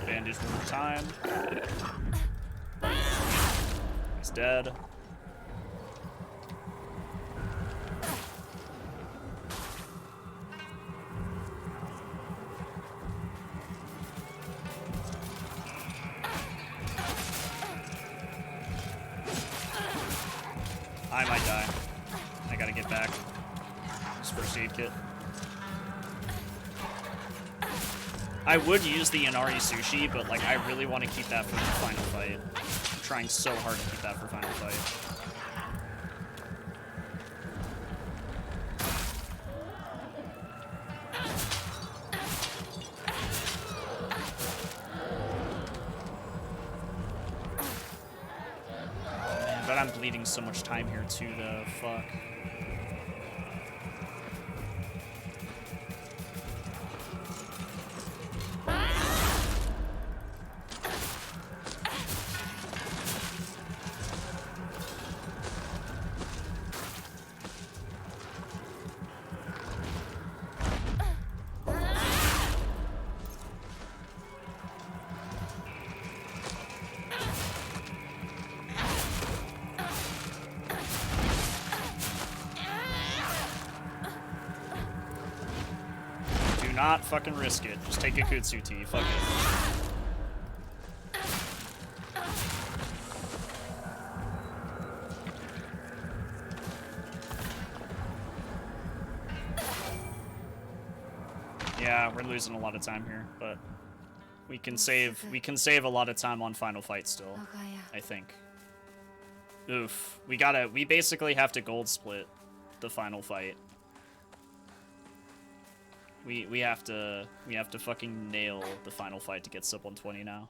Bandage one more time. He's dead. I might die. I gotta get back. This first aid kit. I would use the Inari Sushi, but like I really want to keep that for the final fight. I'm trying so hard to keep that for final fight. Man, but I'm bleeding so much time here too, though. Fuck. Do not fucking risk it. Just take a Kutsuti. Fuck it. Yeah, we're losing a lot of time here, but we can save a lot of time on final fight still, I think. Oof. We basically have to gold split the final fight. We have to fucking nail the final fight to get sub 120 now.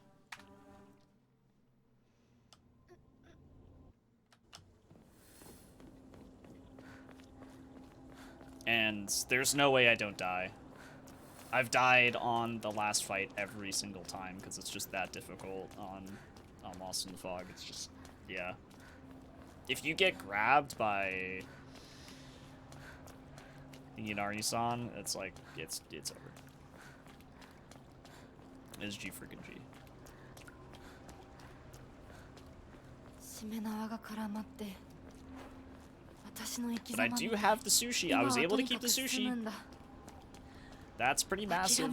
And there's no way I don't die. I've died on the last fight every single time because it's just that difficult on Lost in the Fog. It's just, yeah. If you get grabbed by Inari-san, it's like, it's over. It's G freaking G. But I do have the sushi. I was able to keep the sushi. That's pretty massive.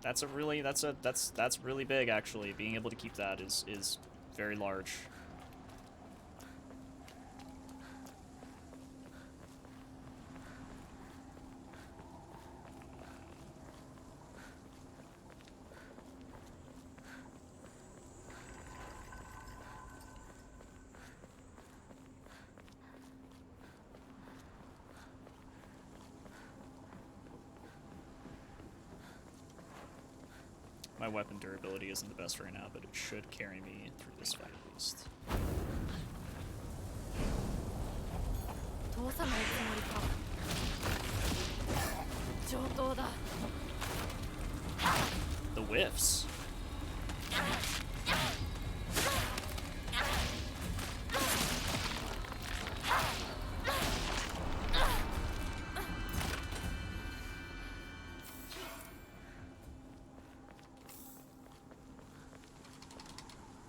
That's really big actually. Being able to keep that is very large. My weapon durability isn't the best right now, but it should carry me through this fight at least. The whiffs.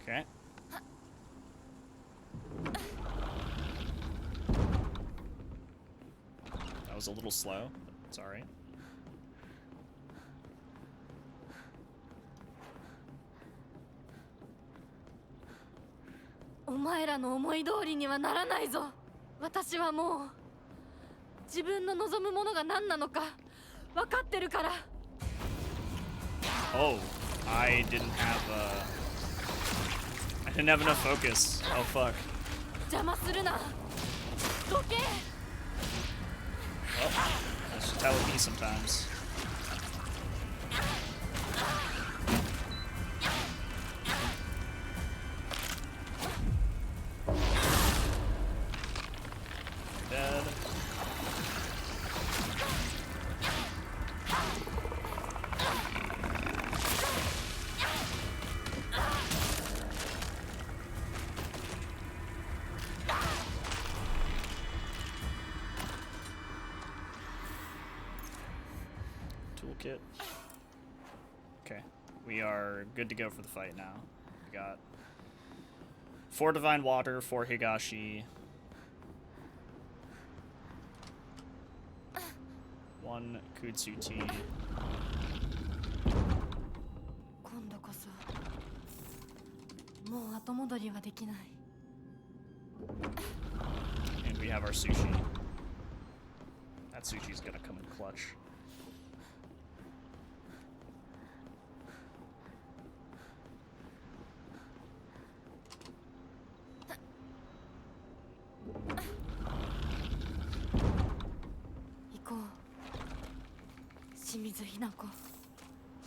Okay. That was a little slow, but it's alright. Oh, I didn't have enough focus. Oh fuck. Well, that's just how it be sometimes. Dead. Toolkit. Okay, we are good to go for the fight now. We got 4 Divine Water, 4 Higashi, 1 Kutsuti, and we have our sushi. That sushi's gonna come in clutch.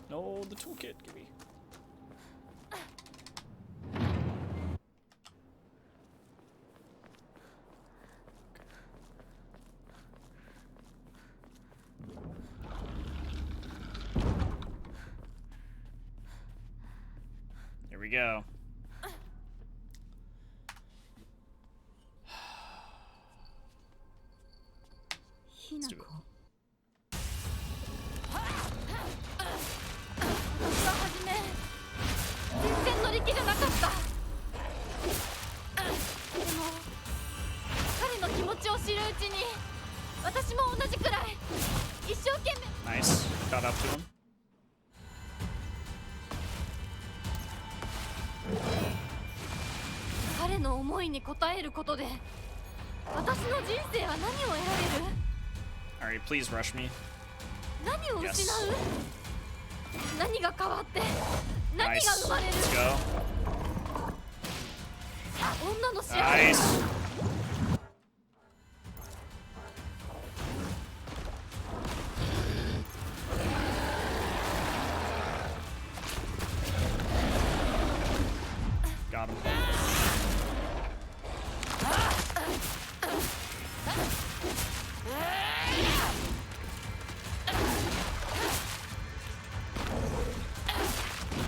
No, the toolkit, give me. Here we go. Let's do it. Nice. Caught up to him. Alright, please rush me. Yes. Nice. Let's go. 女の幸せ Nice. Got him.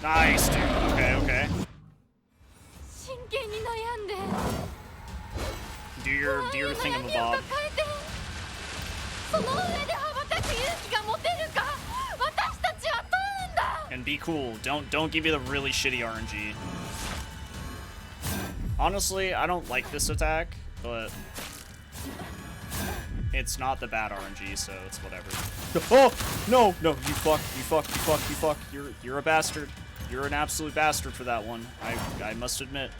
Nice, dude. Okay, okay. 真剣に悩んで Do your 悩みを thingamabob. 抱えてその上で羽ばたく勇気が持てるか私たちは問うんだ And be cool. Don't give me the really shitty RNG. Honestly, I don't like this attack, but it's not the bad RNG, so it's whatever. Oh no, no, you fuck. You're a bastard. You're an absolute bastard for that one. I must admit.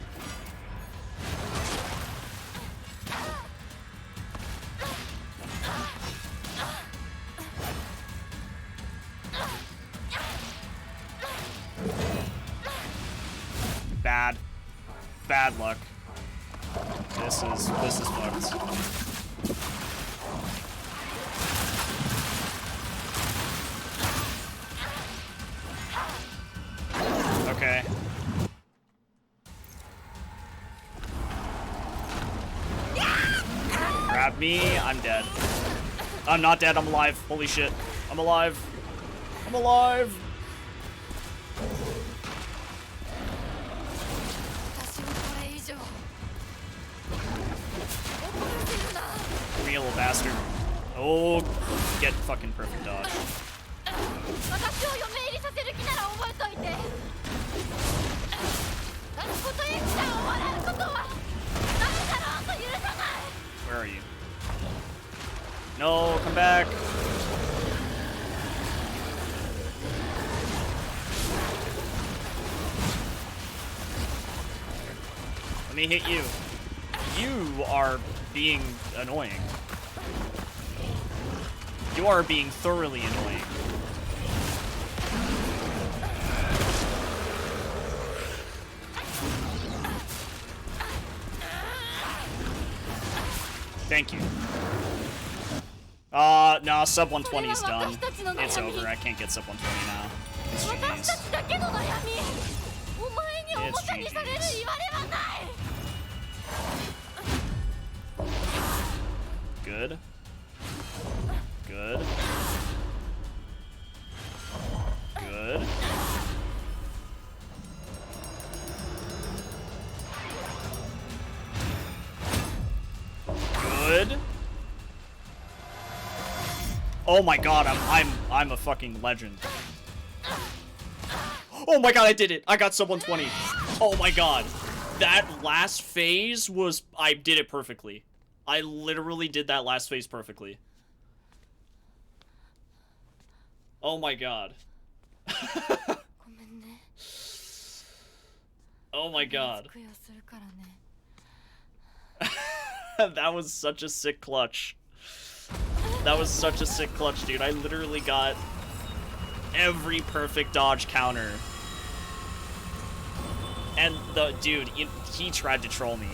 Bad luck. This is fucked. Okay. Grab me. I'm dead. I'm not dead. I'm alive. Holy shit. I'm alive. I'm alive. 私をこれ以上怒らせるな Real bastard. Oh, get fucking perfect dodge. 私を嫁入りさせる気なら覚えといてことや記者を笑うことはダメだろうと許さない Where are you? No, come back. Let me hit you. You are being annoying. You are being thoroughly annoying. Thank you. No, sub 120 is done. It's over. I can't get sub 120 now. It's 私た GG's. ちだけの悩みお前におもちゃにされる言われはない Good. Good. Good. Good. Oh my god, I'm a fucking legend. Oh my god, I did it. I got sub 120. Oh my god. That last phase was I did it perfectly. I literally did that last phase perfectly. Oh my god. ごめんね Oh my god. 供養するからね That was such a sick clutch. That was such a sick clutch, dude. I literally got every perfect dodge counter. And the dude, he tried to troll me.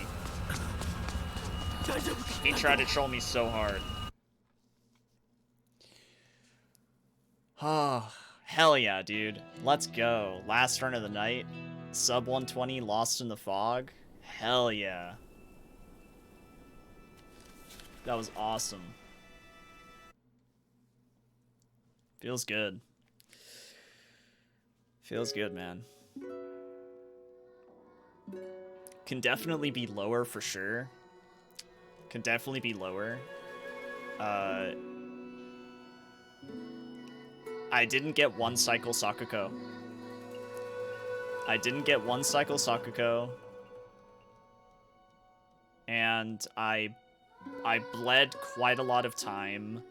He tried to troll me so hard. Oh, hell yeah, dude. Let's go. Last run of the night. Sub 120, lost in the fog. Hell yeah. That was awesome. Feels good. Feels good, man. Can definitely be lower for sure. Can definitely be lower. I didn't get one cycle Sakuko. I didn't get one cycle Sakuko. And I bled quite a lot of time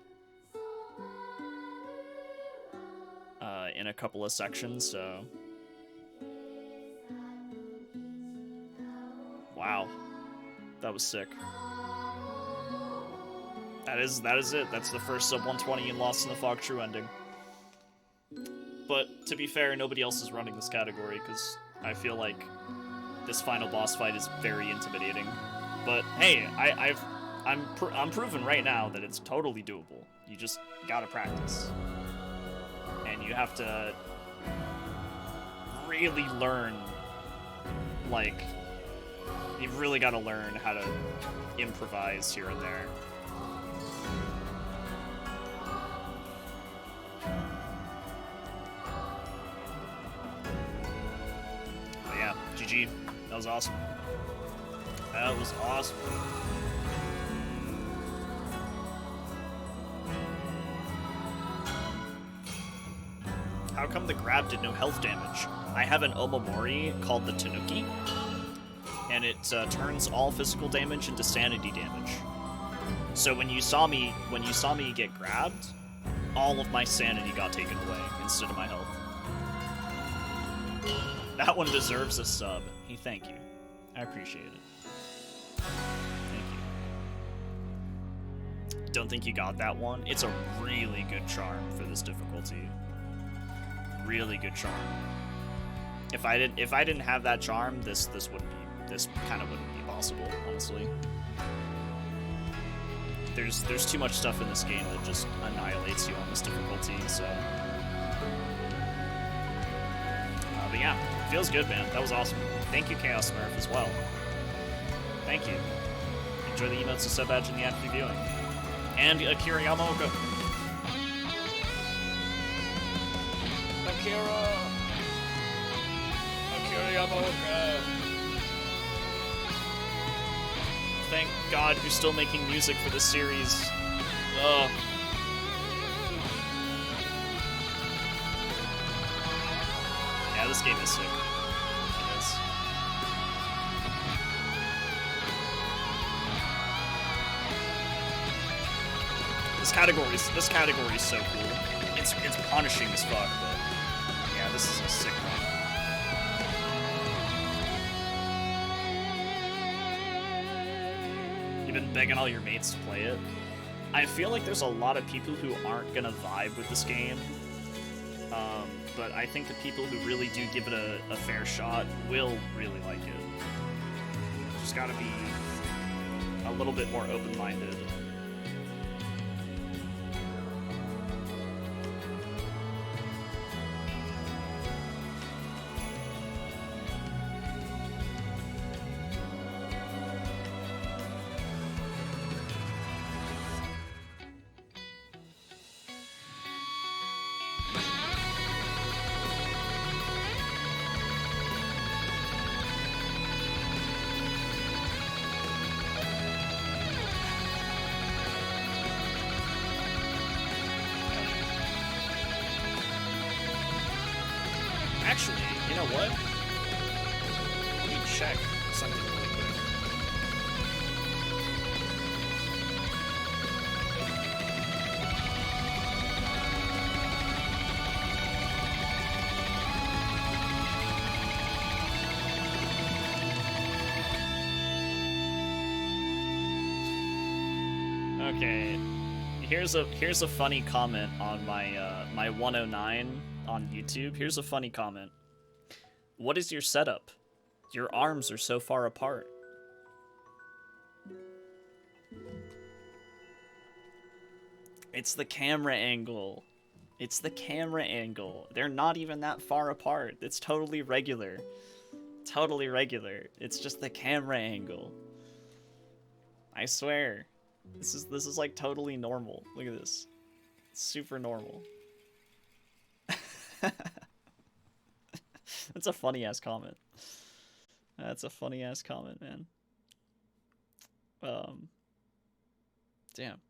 in a couple of sections, so wow, that was sick. That is it. That's the first sub 120 in Lost in the Fog true ending. But to be fair, nobody else is running this category because I feel like this final boss fight is very intimidating. But hey, I'm proven right now that it's totally doable. You just gotta practice, and you have to really learn. Like, you've really got to learn how to improvise here and there. But yeah, GG. That was awesome. That was awesome. How come the grab did no health damage? I have an Omamori called the Tanuki, and it turns all physical damage into sanity damage. So when you saw me get grabbed, all of my sanity got taken away instead of my health. That one deserves a sub. Hey, thank you. I appreciate it. Thank you. Don't think you got that one? It's a really good charm for this difficulty. Really good charm. If I didn't have that charm, this kind of wouldn't be possible, honestly. There's too much stuff in this game that just annihilates you on this difficulty, so. But yeah, feels good, man. That was awesome. Thank you, Chaos Smurf, as well. Thank you. Enjoy the emotes of sub badge and the ad-free viewing. And Akira Yamaoka. Akira Yamaoka. Thank God you're still making music for this series. Ugh. Yeah, this game is sick. It is. This category is so cool. It's punishing as fuck, but yeah, this is a sick one. You've been begging all your mates to play it. I feel like there's a lot of people who aren't gonna vibe with this game, but I think the people who really do give it a fair shot will really like it. Just gotta be a little bit more open-minded. Actually, you know what? Let me check something really quick. Okay, here's a funny comment on my 109 on YouTube. Here's a funny comment. What is your setup? Your arms are so far apart. It's the camera angle. It's the camera angle. They're not even that far apart. It's totally regular. Totally regular. It's just the camera angle. I swear. This is like totally normal. Look at this. It's super normal. That's a funny ass comment. That's a funny ass comment, man. Damn.